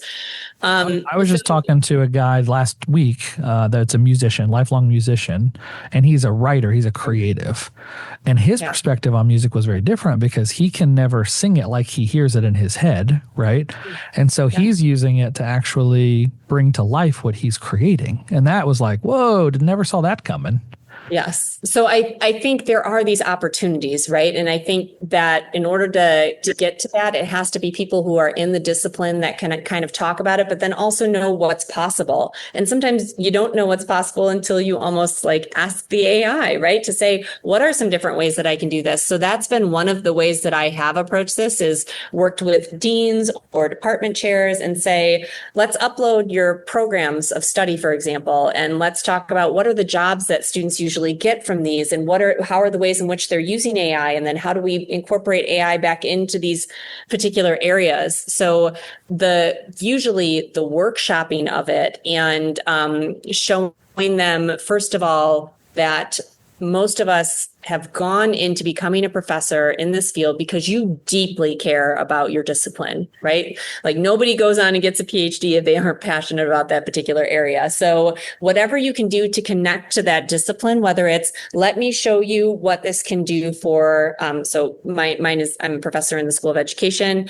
I was just talking to a guy last week that's a musician, lifelong musician, and he's a writer, he's a creative. And his perspective on music was very different because he can never sing it like he hears it in his head, right? And so he's using it to actually bring to life what he's creating. And that was like, whoa, never saw that coming. Yes. So I think there are these opportunities, right? And I think that in order to get to that, it has to be people who are in the discipline that can kind of talk about it, but then also know what's possible. And sometimes you don't know what's possible until you almost like ask the AI, right? To say, what are some different ways that I can do this? So that's been one of the ways that I have approached this, is worked with deans or department chairs and say, let's upload your programs of study, for example, and let's talk about what are the jobs that students usually get from these, and how are the ways in which they're using AI, and then how do we incorporate AI back into these particular areas. So usually the workshopping of it and showing them, first of all, that most of us have gone into becoming a professor in this field because you deeply care about your discipline, right? Like nobody goes on and gets a PhD if they aren't passionate about that particular area. So whatever you can do to connect to that discipline, whether it's, let me show you what this can do for, so mine is, I'm a professor in the School of Education.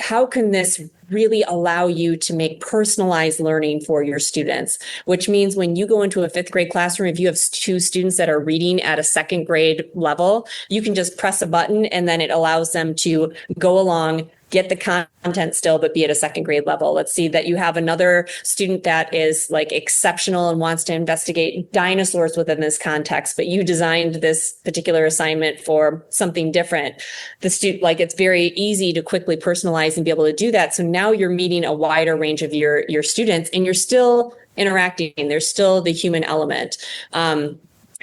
How can this really allow you to make personalized learning for your students? Which means when you go into a fifth grade classroom, if you have two students that are reading at a second grade level, you can just press a button and then it allows them to go along, get the content still, but be at a second grade level. Let's see that you have another student that is like exceptional and wants to investigate dinosaurs within this context, but you designed this particular assignment for something different. The student, like, it's very easy to quickly personalize and be able to do that. So now you're meeting a wider range of your students, and you're still interacting. There's still the human element.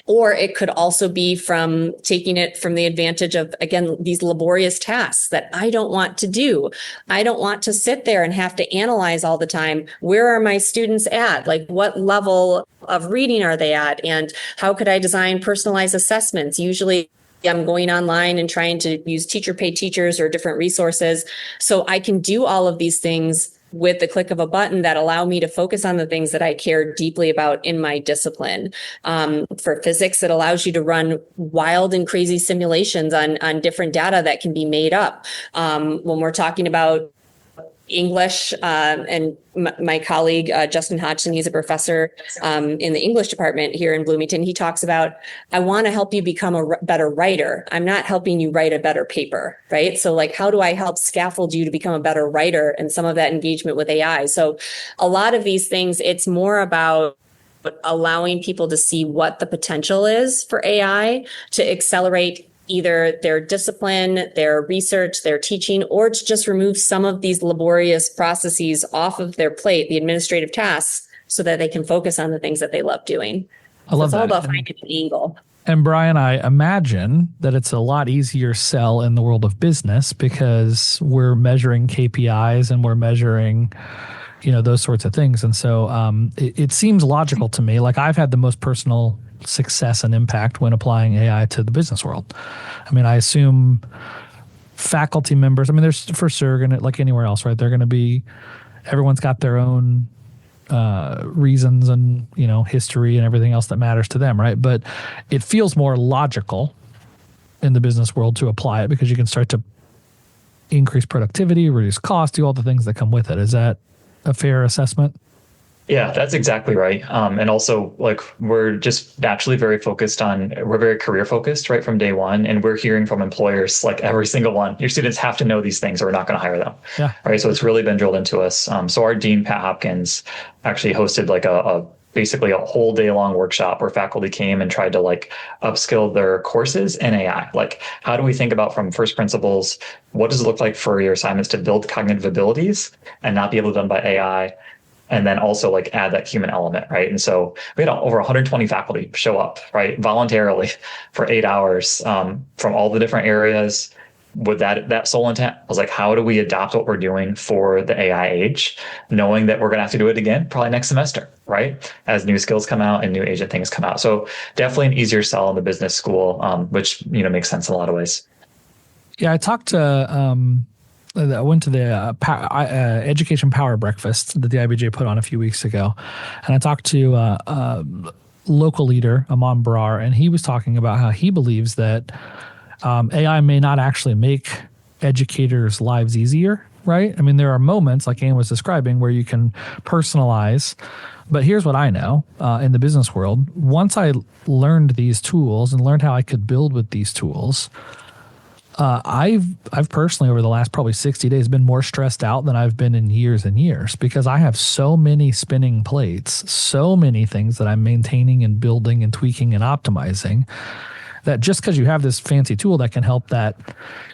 Or it could also be from taking it from the advantage of, again, these laborious tasks that I don't want to do. I don't want to sit there and have to analyze all the time. Where are my students at? Like, what level of reading are they at? And how could I design personalized assessments? Usually I'm going online and trying to use teacher-paid teachers or different resources. So I can do all of these things with the click of a button that allow me to focus on the things that I care deeply about in my discipline. For physics, it allows you to run wild and crazy simulations on different data that can be made up. When we're talking about English, and my colleague, Justin Hodgson, he's a professor in the English department here in Bloomington. He talks about, I want to help you become a better writer. I'm not helping you write a better paper, right? So like, how do I help scaffold you to become a better writer, and some of that engagement with AI? So a lot of these things, it's more about allowing people to see what the potential is for AI to accelerate either their discipline, their research, their teaching, or to just remove some of these laborious processes off of their plate, the administrative tasks, so that they can focus on the things that they love doing. I love that. It's all about finding an angle. And Brian, I imagine that it's a lot easier sell in the world of business because we're measuring KPIs and we're measuring, those sorts of things. And so it seems logical to me. Like, I've had the most personal success and impact when applying AI to the business world. I mean, I assume faculty members, there's for sure going to, like anywhere else, right? They're going to be, everyone's got their own reasons and, history and everything else that matters to them, right? But it feels more logical in the business world to apply it because you can start to increase productivity, reduce cost, do all the things that come with it. Is that a fair assessment? Yeah, that's exactly right. And also, like, we're just naturally we're very career focused right from day one. And we're hearing from employers, like every single one, your students have to know these things or we're not going to hire them. Yeah. Right. So it's really been drilled into us. So our dean, Pat Hopkins, actually hosted like basically a whole day long workshop where faculty came and tried to like upskill their courses in AI. Like, how do we think about from first principles? What does it look like for your assignments to build cognitive abilities and not be able to be done by AI? And then also like add that human element, right? And so we had over 120 faculty show up, right, voluntarily for 8 hours from all the different areas with that sole intent. I was like, how do we adopt what we're doing for the AI age, knowing that we're going to have to do it again probably next semester, right? As new skills come out and new agent things come out. So definitely an easier sell in the business school, which makes sense in a lot of ways. Yeah, I talked to. I went to the Education Power Breakfast that the IBJ put on a few weeks ago. And I talked to a local leader, Amon Brar, and he was talking about how he believes that AI may not actually make educators' lives easier, right? There are moments, like Ann was describing, where you can personalize. But here's what I know in the business world. Once I learned these tools and learned how I could build with these tools, I've personally over the last probably 60 days been more stressed out than I've been in years and years because I have so many spinning plates, so many things that I'm maintaining and building and tweaking and optimizing, that just because you have this fancy tool that can help that,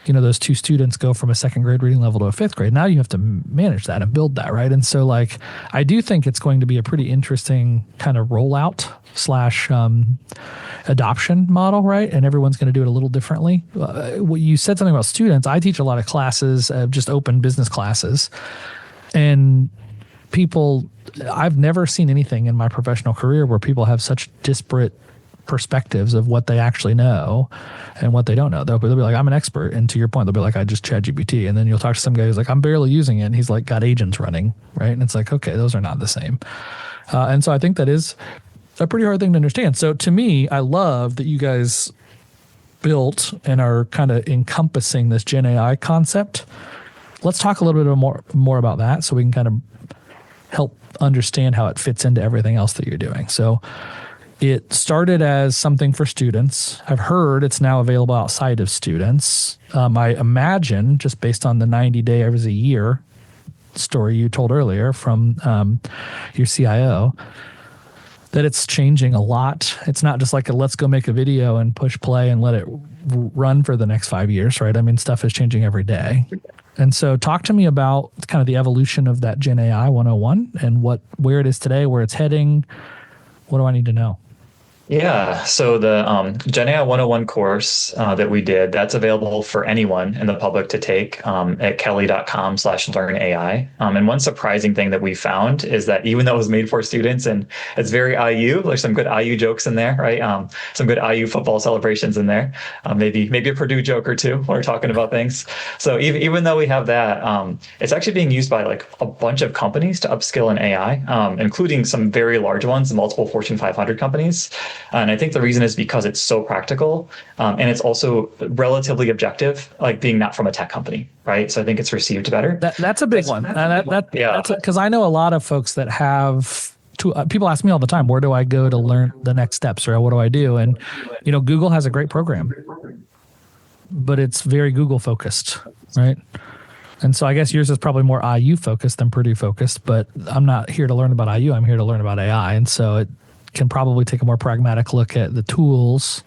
those two students go from a second grade reading level to a fifth grade, now you have to manage that and build that, right? And so like, I do think it's going to be a pretty interesting kind of rollout / adoption model, right? And everyone's going to do it a little differently. You said something about students. I teach a lot of classes, just open business classes. And I've never seen anything in my professional career where people have such disparate perspectives of what they actually know and what they don't know. They'll be like, I'm an expert. And to your point, they'll be like, I just ChatGPT. And then you'll talk to some guy who's like, I'm barely using it. And he's like, got agents running, right? And it's like, okay, those are not the same. And so I think that is a pretty hard thing to understand. So to me, I love that you guys built and are kind of encompassing this Gen AI concept. Let's talk a little bit more about that so we can kind of help understand how it fits into everything else that you're doing. So It started as something for students. I've heard it's now available outside of students. I imagine, just based on the 90-day every year story you told earlier from your CIO, that it's changing a lot. It's not just like let's go make a video and push play and let it run for the next 5 years, right? I mean, stuff is changing every day. And so talk to me about kind of the evolution of that Gen AI 101 and where it is today, where it's heading. What do I need to know? Yeah, so the Gen AI 101 course that we did, that's available for anyone in the public to take at kelly.com/learnai. And one surprising thing that we found is that even though it was made for students and it's very IU, there's some good IU jokes in there, right? Some good IU football celebrations in there. Maybe a Purdue joke or two when we're talking about things. So even though we have that, it's actually being used by like a bunch of companies to upskill in AI, including some very large ones, multiple Fortune 500 companies. And I think the reason is because it's so practical, and it's also relatively objective, like being not from a tech company, right? So I think it's received better. That's a big one. That's because I know a lot of folks that have. People ask me all the time, where do I go to learn the next steps, or what do I do? And Google has a great program, but it's very Google focused, right? And so I guess yours is probably more IU focused than Purdue focused. But I'm not here to learn about IU. I'm here to learn about AI, and so it can probably take a more pragmatic look at the tools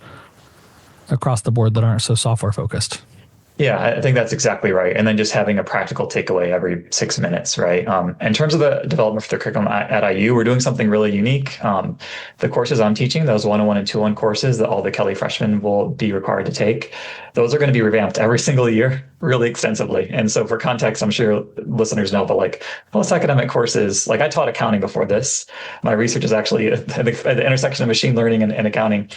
across the board that aren't so software focused. Yeah, I think that's exactly right. And then just having a practical takeaway every 6 minutes, right? In terms of the development for the curriculum at IU, we're doing something really unique. The courses I'm teaching, those 101 and 201 courses that all the Kelly freshmen will be required to take, those are going to be revamped every single year really extensively. And so for context, I'm sure listeners know, but like most academic courses, like I taught accounting before this. My research is actually at the intersection of machine learning and accounting.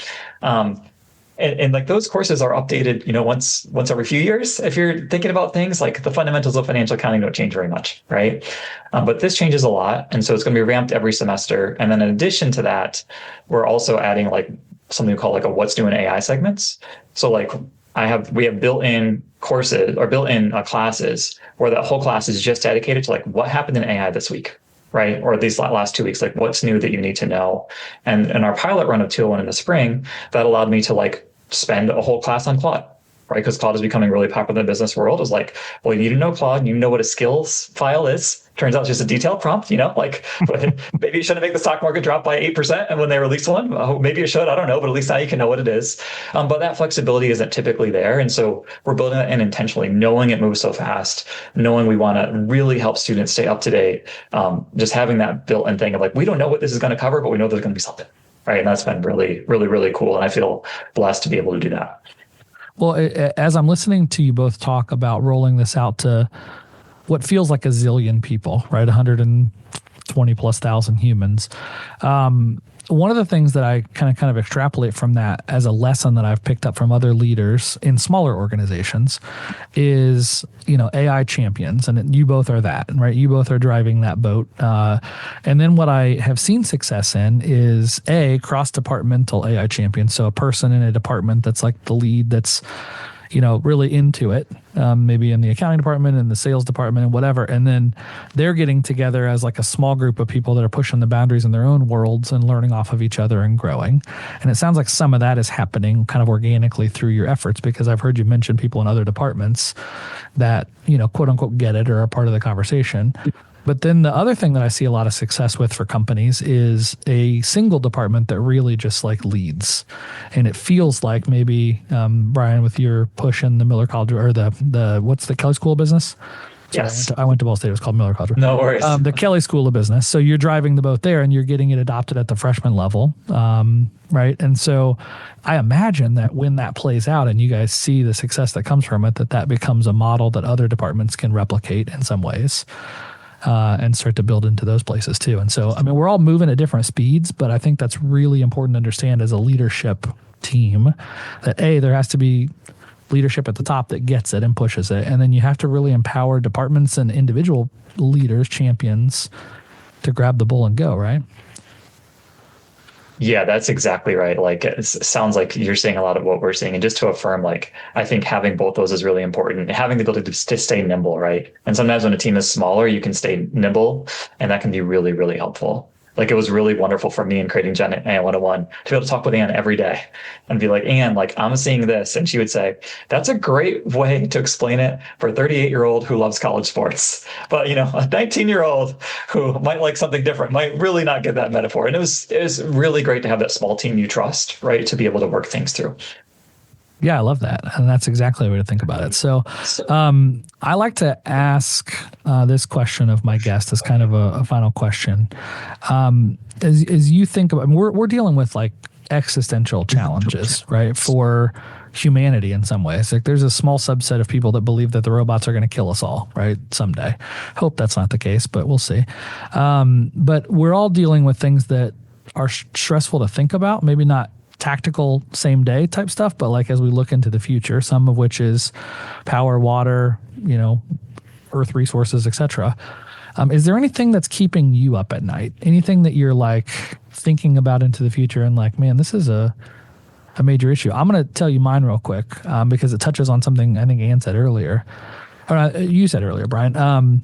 And like those courses are updated, once every few years. If you're thinking about things like the fundamentals of financial accounting don't change very much, right? But this changes a lot. And so it's going to be revamped every semester. And then in addition to that, we're also adding like something we call like a what's new in AI segments. So like we have built-in courses or built-in classes where that whole class is just dedicated to like what happened in AI this week, right? Or these last 2 weeks, like what's new that you need to know. And in our pilot run of 201 in the spring, that allowed me to like spend a whole class on Claude, right? Because Claude is becoming really popular in the business world. It's like, well, you need to know Claude, you know what a skills file is. Turns out it's just a detailed prompt, like maybe you shouldn't make the stock market drop by 8% and when they release one. Maybe it should, I don't know, but at least now you can know what it is. But that flexibility isn't typically there. And so we're building that in intentionally, knowing it moves so fast, knowing we want to really help students stay up to date. Just having that built-in thing of like, we don't know what this is going to cover, but we know there's going to be something. Right. And that's been really, really, really cool. And I feel blessed to be able to do that. Well, as I'm listening to you both talk about rolling this out to what feels like a zillion people, right? 120 plus thousand humans. One of the things that I kind of extrapolate from that as a lesson that I've picked up from other leaders in smaller organizations is, AI champions. And you both are that, right? You both are driving that boat. And then what I have seen success in is cross-departmental AI champions. So a person in a department that's like the lead that's, really into it, maybe in the accounting department and the sales department and whatever. And then they're getting together as like a small group of people that are pushing the boundaries in their own worlds and learning off of each other and growing. And it sounds like some of that is happening kind of organically through your efforts, because I've heard you mention people in other departments that, quote unquote, get it or are part of the conversation. But then the other thing that I see a lot of success with for companies is a single department that really just like leads. And it feels like maybe, Brian, with your push in the Miller College or the what's the Kelly School of Business? Sorry, Yes. I went to Ball State. It was called Miller College. No worries. The Kelly School of Business. So you're driving the boat there and you're getting it adopted at the freshman level. Right. And so I imagine that when that plays out and you guys see the success that comes from it, that becomes a model that other departments can replicate in some ways. And start to build into those places too. And so, we're all moving at different speeds, but I think that's really important to understand as a leadership team that there has to be leadership at the top that gets it and pushes it. And then you have to really empower departments and individual leaders, champions, to grab the bull and go, right? Yeah, that's exactly right. Like it sounds like you're saying a lot of what we're saying. And just to affirm, like, I think having both those is really important. Having the ability to stay nimble, right? And sometimes when a team is smaller, you can stay nimble, and that can be really, really helpful. Like, it was really wonderful for me in creating Gen AI 101 to be able to talk with Anne every day and be like, Anne, like, I'm seeing this. And she would say, that's a great way to explain it for a 38-year-old who loves college sports. But, a 19-year-old who might like something different might really not get that metaphor. And it was really great to have that small team you trust, right, to be able to work things through. Yeah, I love that. And that's exactly the way to think about it. So I like to ask this question of my guest as kind of a final question. As you think about, we're dealing with like existential challenges, right, for humanity in some ways. Like, there's a small subset of people that believe that the robots are going to kill us all, right, someday. Hope that's not the case, but we'll see. But we're all dealing with things that are stressful to think about, maybe not tactical same day type stuff, but like as we look into the future, some of which is power, water, earth resources, etc. Is there anything that's keeping you up at night? Anything that you're like thinking about into the future and like, man, this is a major issue? I'm going to tell you mine real quick because it touches on something I think Ann said earlier, or you said earlier, Brian.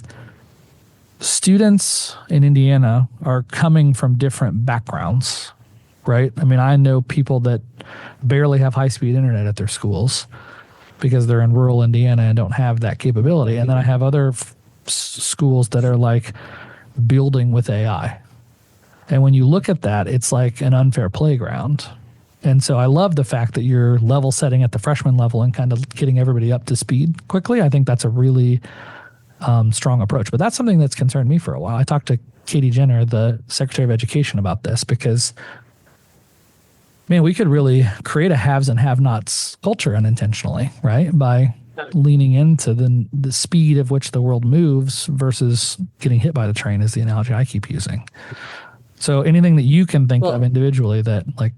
Students in Indiana are coming from different backgrounds, right? I mean, I know people that barely have high-speed internet at their schools because they're in rural Indiana and don't have that capability. And then I have other schools that are like building with AI. And when you look at that, it's like an unfair playground. And so I love the fact that you're level setting at the freshman level and kind of getting everybody up to speed quickly. I think that's a really strong approach. But that's something that's concerned me for a while. I talked to Katie Jenner, the Secretary of Education, about this because, man, we could really create a haves and have-nots culture unintentionally, right? By leaning into the speed of which the world moves versus getting hit by the train is the analogy I keep using. So anything that you can think of individually that like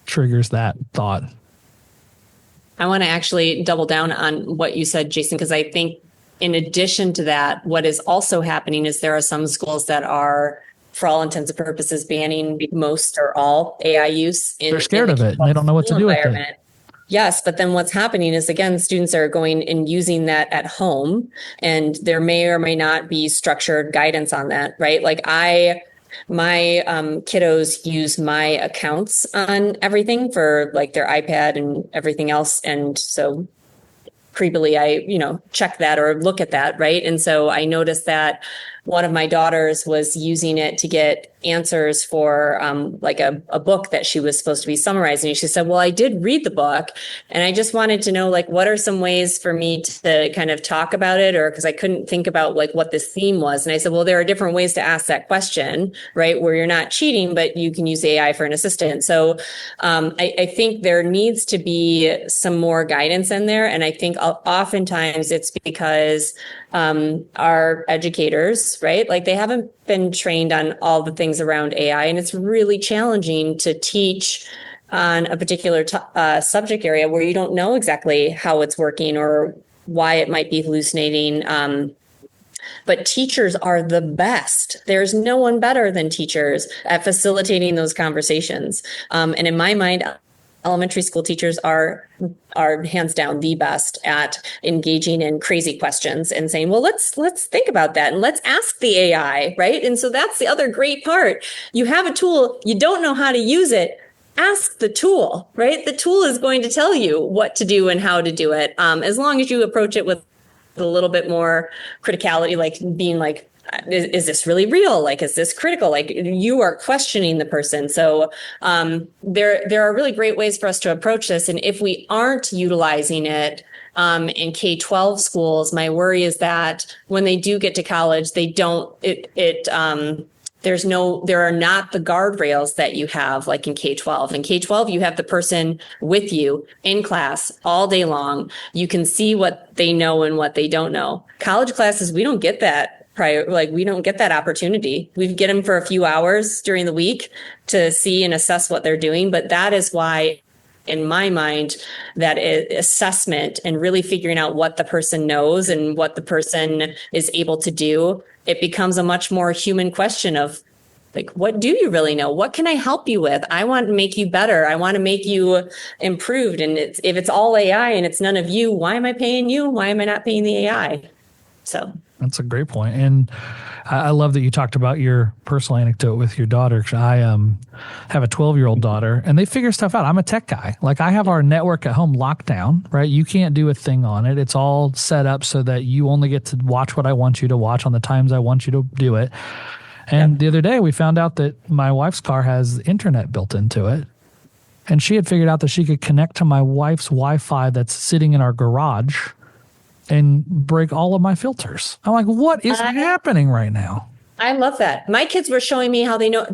triggers that thought? I want to actually double down on what you said, Jayson, because I think in addition to that, what is also happening is there are some schools that are, for all intents and purposes, banning most or all AI use. They're scared of it and they don't know what to do with it. Yes, but then what's happening is, again, students are going and using that at home, and there may or may not be structured guidance on that, right? Like my kiddos use my accounts on everything for like their iPad and everything else. And so creepily, I, check that or look at that, right? And so I noticed that one of my daughters was using it to get answers for like a book that she was supposed to be summarizing. And she said, well, I did read the book and I just wanted to know, like, what are some ways for me to kind of talk about it? Or because I couldn't think about like what this theme was. And I said, well, there are different ways to ask that question, right? Where you're not cheating, but you can use AI for an assistant. So I think there needs to be some more guidance in there. And I think oftentimes it's because our educators, right? Like they haven't been trained on all the things around AI, and it's really challenging to teach on a particular subject area where you don't know exactly how it's working or why it might be hallucinating. But teachers are the best. There's no one better than teachers at facilitating those conversations. And in my mind, elementary school teachers are hands down the best at engaging in crazy questions and saying, well, let's think about that and let's ask the AI, right? And so that's the other great part. You have a tool, you don't know how to use it, ask the tool, right? The tool is going to tell you what to do and how to do it. As long as you approach it with a little bit more criticality, like being like, is this really real? Like, is this critical? Like, you are questioning the person. So there are really great ways for us to approach this. And if we aren't utilizing it in K-12 schools, my worry is that when they do get to college, they don't, there are not the guardrails that you have like in K-12. In K-12, you have the person with you in class all day long. You can see what they know and what they don't know. College classes, we don't get that. We don't get that opportunity. We get them for a few hours during the week to see and assess what they're doing. But that is why, in my mind, that assessment and really figuring out what the person knows and what the person is able to do, it becomes a much more human question of, like, what do you really know? What can I help you with? I want to make you better. I want to make you improved. And if it's all AI and it's none of you, why am I paying you? Why am I not paying the AI? So That's a great point. And I love that you talked about your personal anecdote with your daughter. I have a 12-year-old daughter, and they figure stuff out. I'm a tech guy. Like, I have our network at home locked down, right? You can't do a thing on it. It's all set up so that you only get to watch what I want you to watch on the times I want you to do it. And the other day, we found out that my wife's car has internet built into it. And she had figured out that she could connect to my wife's Wi-Fi that's sitting in our garage and break all of my filters. I'm like, what is happening right now? I love that. My kids were showing me how they know,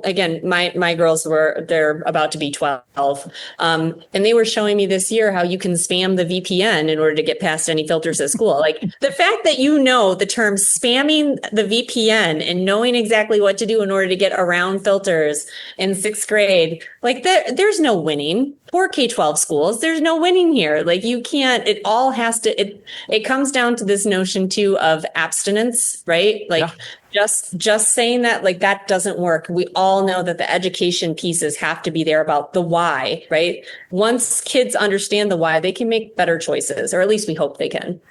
again, my girls they're about to be 12. And they were showing me this year how you can spam the VPN in order to get past any filters at school. Like, the fact that you know the term spamming the VPN and knowing exactly what to do in order to get around filters in 6th grade, like, there's no winning. Poor K-12 schools, there's no winning here. Like, you can't, it all has to, it comes down to this notion too of abstinence, right? Like, just saying that, like, that doesn't work. We all know that the education pieces have to be there about the why, right? Once kids understand the why, they can make better choices, or at least we hope they can.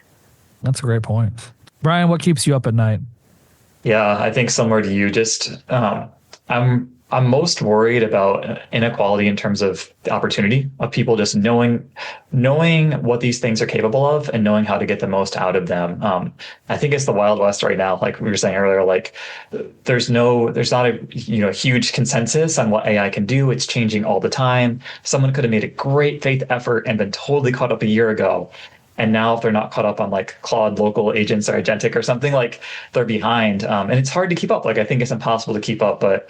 That's a great point. Brian, what keeps you up at night? Yeah, I think similar to you, just, I'm most worried about inequality in terms of the opportunity of people just knowing what these things are capable of and knowing how to get the most out of them. I think it's the Wild West right now. Like we were saying earlier, like there's not a huge consensus on what AI can do. It's changing all the time. Someone could have made a great faith effort and been totally caught up a year ago. And now if they're not caught up on like Claude local agents or agentic or something, like they're behind. And it's hard to keep up. Like I think it's impossible to keep up, but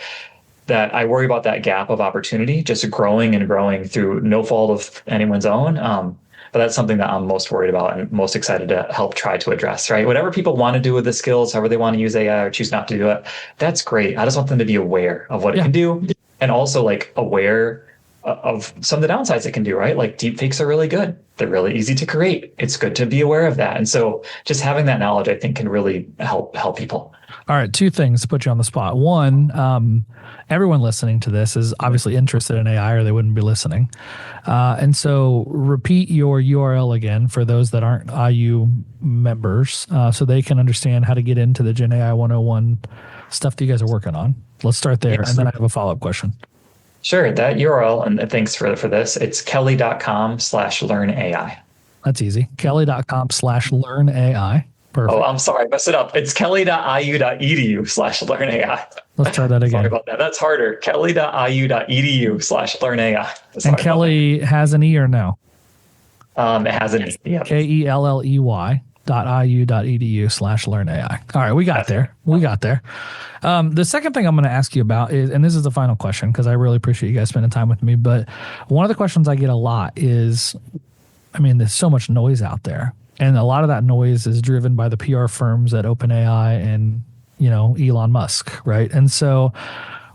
that I worry about that gap of opportunity just growing and growing through no fault of anyone's own. But that's something that I'm most worried about and most excited to help try to address, right? Whatever people want to do with the skills, however they want to use AI or choose not to do it, that's great. I just want them to be aware of what it can do and also like aware of some of the downsides it can do, right? Like deepfakes are really good. They're really easy to create. It's good to be aware of that. And so just having that knowledge, I think, can really help people. All right, 2 things to put you on the spot. One, everyone listening to this is obviously interested in AI or they wouldn't be listening. And so repeat your URL again for those that aren't IU members so they can understand how to get into the Gen AI 101 stuff that you guys are working on. Let's start there. Yes. And then I have a follow-up question. Sure. That URL, and thanks for this, it's kelly.com/learnai. That's easy. kelly.com/learnai. Perfect. Oh, I'm sorry. I messed it up. It's kelly.iu.edu/learnai. Let's try that again. Sorry about that. That's harder. kelly.iu.edu/learnai. And Kelly has an E or no? It has an E. Yeah. KELLEY.iu.edu/learnai. All right. We got there. The second thing I'm going to ask you about is, and this is the final question because I really appreciate you guys spending time with me, but one of the questions I get a lot is, there's so much noise out there. And a lot of that noise is driven by the PR firms at OpenAI and, Elon Musk, right? And so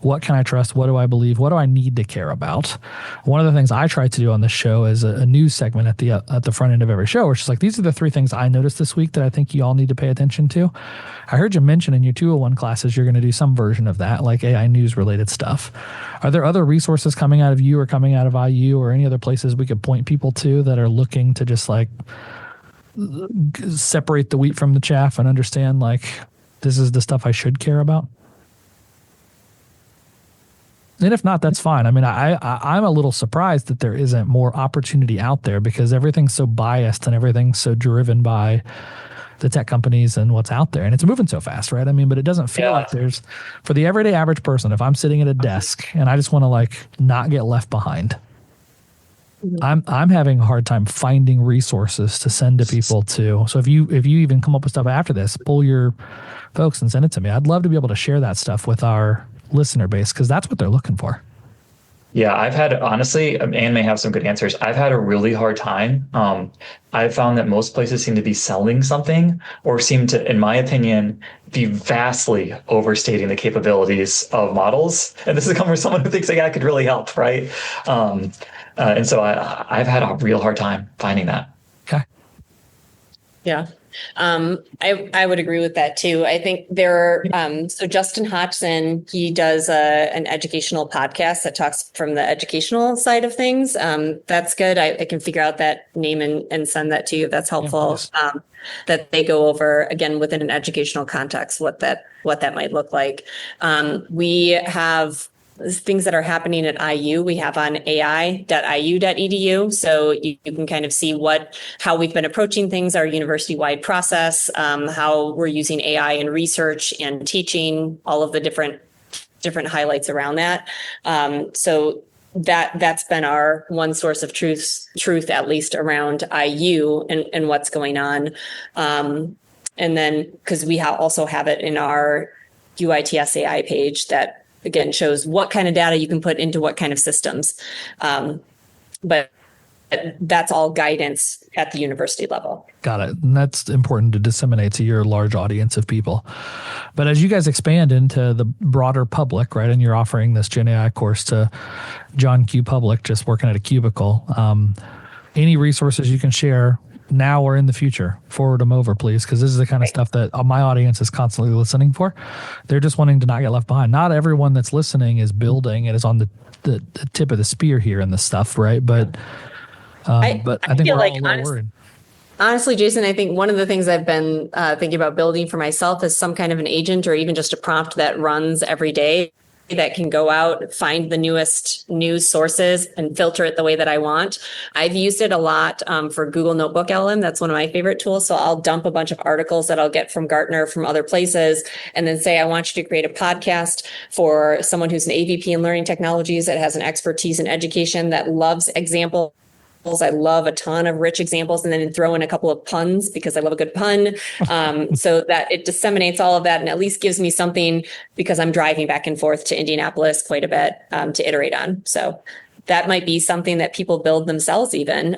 what can I trust? What do I believe? What do I need to care about? One of the things I try to do on this show is a news segment at the front end of every show, where it's just like, these are the 3 things I noticed this week that I think you all need to pay attention to. I heard you mention in your 201 classes, you're going to do some version of that, like AI news related stuff. Are there other resources coming out of you or coming out of IU or any other places we could point people to that are looking to just like separate the wheat from the chaff and understand like this is the stuff I should care about? And if not, that's fine. I'm a little surprised that there isn't more opportunity out there because everything's so biased and everything's so driven by the tech companies and what's out there. And it's moving so fast, right? But it doesn't feel like there's, for the everyday average person, if I'm sitting at a desk and I just want to like not get left behind, I'm having a hard time finding resources to send to people too. So if you even come up with stuff after this, pull your folks and send it to me. I'd love to be able to share that stuff with our listener base because that's what they're looking for. Yeah, I've had, honestly, Anne may have some good answers. I've had a really hard time. I've found that most places seem to be selling something or seem to, in my opinion, be vastly overstating the capabilities of models. And this is coming from someone who thinks AI could really help, right? And so I've had a real hard time finding that. Okay. Yeah. I would agree with that too. I think there are, so Justin Hodgson, he does an educational podcast that talks from the educational side of things. That's good. I can figure out that name and send that to you. That's helpful. Yeah, that they go over again within an educational context, what that might look like. We have things that are happening at IU. We have on ai.iu.edu. So you can kind of see how we've been approaching things, our university-wide process, how we're using AI in research and teaching, all of the different highlights around that. So that's been our one source of truth, at least around IU and what's going on. And then because we also have it in our UITS AI page that again shows what kind of data you can put into what kind of systems. But that's all guidance at the university level. Got it. And that's important to disseminate to your large audience of people. But as you guys expand into the broader public, right, and you're offering this Gen AI course to John Q. Public, just working at a cubicle, any resources you can share now or in the future, forward them over, please, because this is the kind of stuff that my audience is constantly listening for. They're just wanting to not get left behind. Not everyone that's listening is building. It is on the tip of the spear here in this stuff, right? But I think we're all a little worried. Honestly, Jason, I think one of the things I've been thinking about building for myself is some kind of an agent or even just a prompt that runs every day that can go out, find the newest news sources and filter it the way that I want. I've used it a lot for Google Notebook LM. That's one of my favorite tools. So I'll dump a bunch of articles that I'll get from Gartner, from other places, and then say, I want you to create a podcast for someone who's an AVP in learning technologies that has an expertise in education, that loves examples. I love a ton of rich examples, and then throw in a couple of puns because I love a good pun, so that it disseminates all of that and at least gives me something, because I'm driving back and forth to Indianapolis quite a bit to iterate on. So that might be something that people build themselves, even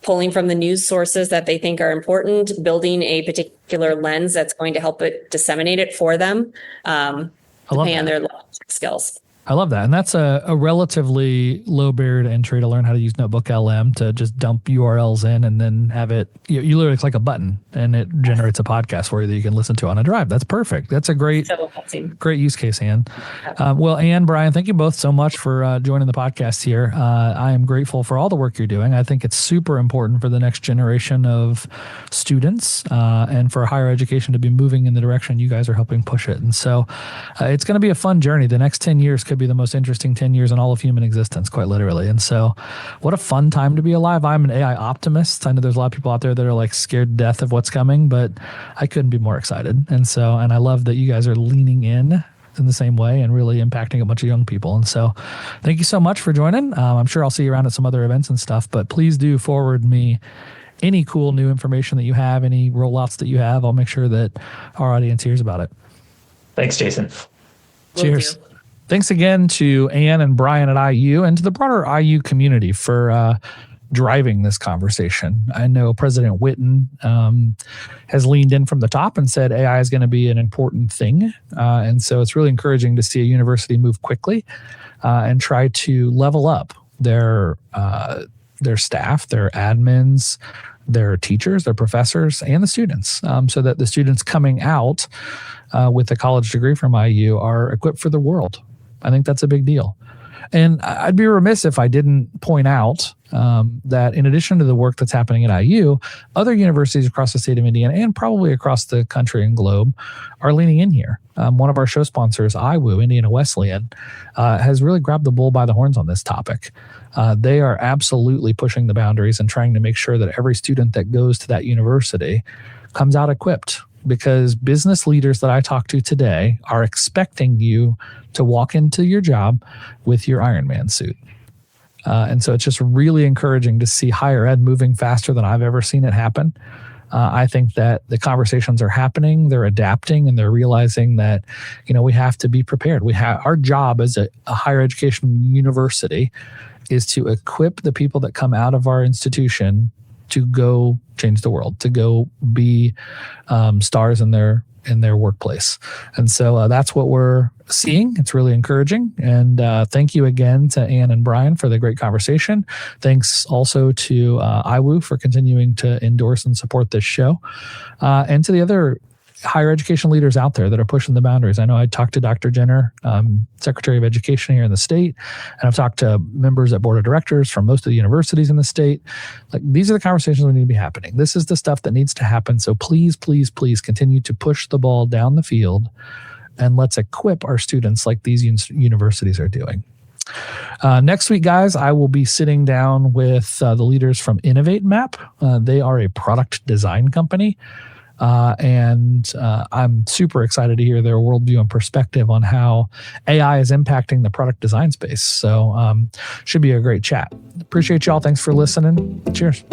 pulling from the news sources that they think are important, building a particular lens that's going to help it disseminate it for them, depending on their skills. I love that. And that's a relatively low barrier to entry to learn how to use Notebook LM, to just dump URLs in and then have it, you literally click a button and it generates a podcast for you that you can listen to on a drive. That's perfect. That's a great use case, Anne. Well, Anne, Brian, thank you both so much for joining the podcast here. I am grateful for all the work you're doing. I think it's super important for the next generation of students and for higher education to be moving in the direction you guys are helping push it. And so it's going to be a fun journey. The next 10 years could be the most interesting 10 years in all of human existence, quite literally. And so what a fun time to be alive. I'm an AI optimist. I know there's a lot of people out there that are like scared to death of what's coming, but I couldn't be more excited. And I love that you guys are leaning in the same way and really impacting a bunch of young people. And so thank you so much for joining. I'm sure I'll see you around at some other events and stuff, but please do forward me any cool new information that you have, any rollouts that you have. I'll make sure that our audience hears about it. Thanks, Jason. Cheers. Thanks again to Anne and Brian at IU and to the broader IU community for driving this conversation. I know President Whitten has leaned in from the top and said AI is going to be an important thing. And so it's really encouraging to see a university move quickly and try to level up their staff, their admins, their teachers, their professors, and the students, so that the students coming out with a college degree from IU are equipped for the world. I think that's a big deal. And I'd be remiss if I didn't point out that in addition to the work that's happening at IU, other universities across the state of Indiana and probably across the country and globe are leaning in here. One of our show sponsors, IWU, Indiana Wesleyan, has really grabbed the bull by the horns on this topic. They are absolutely pushing the boundaries and trying to make sure that every student that goes to that university comes out equipped, because business leaders that I talk to today are expecting you to walk into your job with your Iron Man suit. And so it's just really encouraging to see higher ed moving faster than I've ever seen it happen. I think that the conversations are happening, they're adapting, and they're realizing that, we have to be prepared. Our job as a higher education university is to equip the people that come out of our institution to go change the world, to go be stars in their workplace. And so that's what we're seeing. It's really encouraging. And thank you again to Ann and Brian for the great conversation. Thanks also to IU for continuing to endorse and support this show, and to the other higher education leaders out there that are pushing the boundaries. I know I talked to Dr. Jenner, Secretary of Education here in the state, and I've talked to members at board of directors from most of the universities in the state. Like, these are the conversations that need to be happening. This is the stuff that needs to happen. So please, please, please continue to push the ball down the field, and let's equip our students like these universities are doing. Next week, guys, I will be sitting down with the leaders from Innovate Map. They are a product design company. And I'm super excited to hear their worldview and perspective on how AI is impacting the product design space. So should be a great chat. Appreciate y'all. Thanks for listening. Cheers.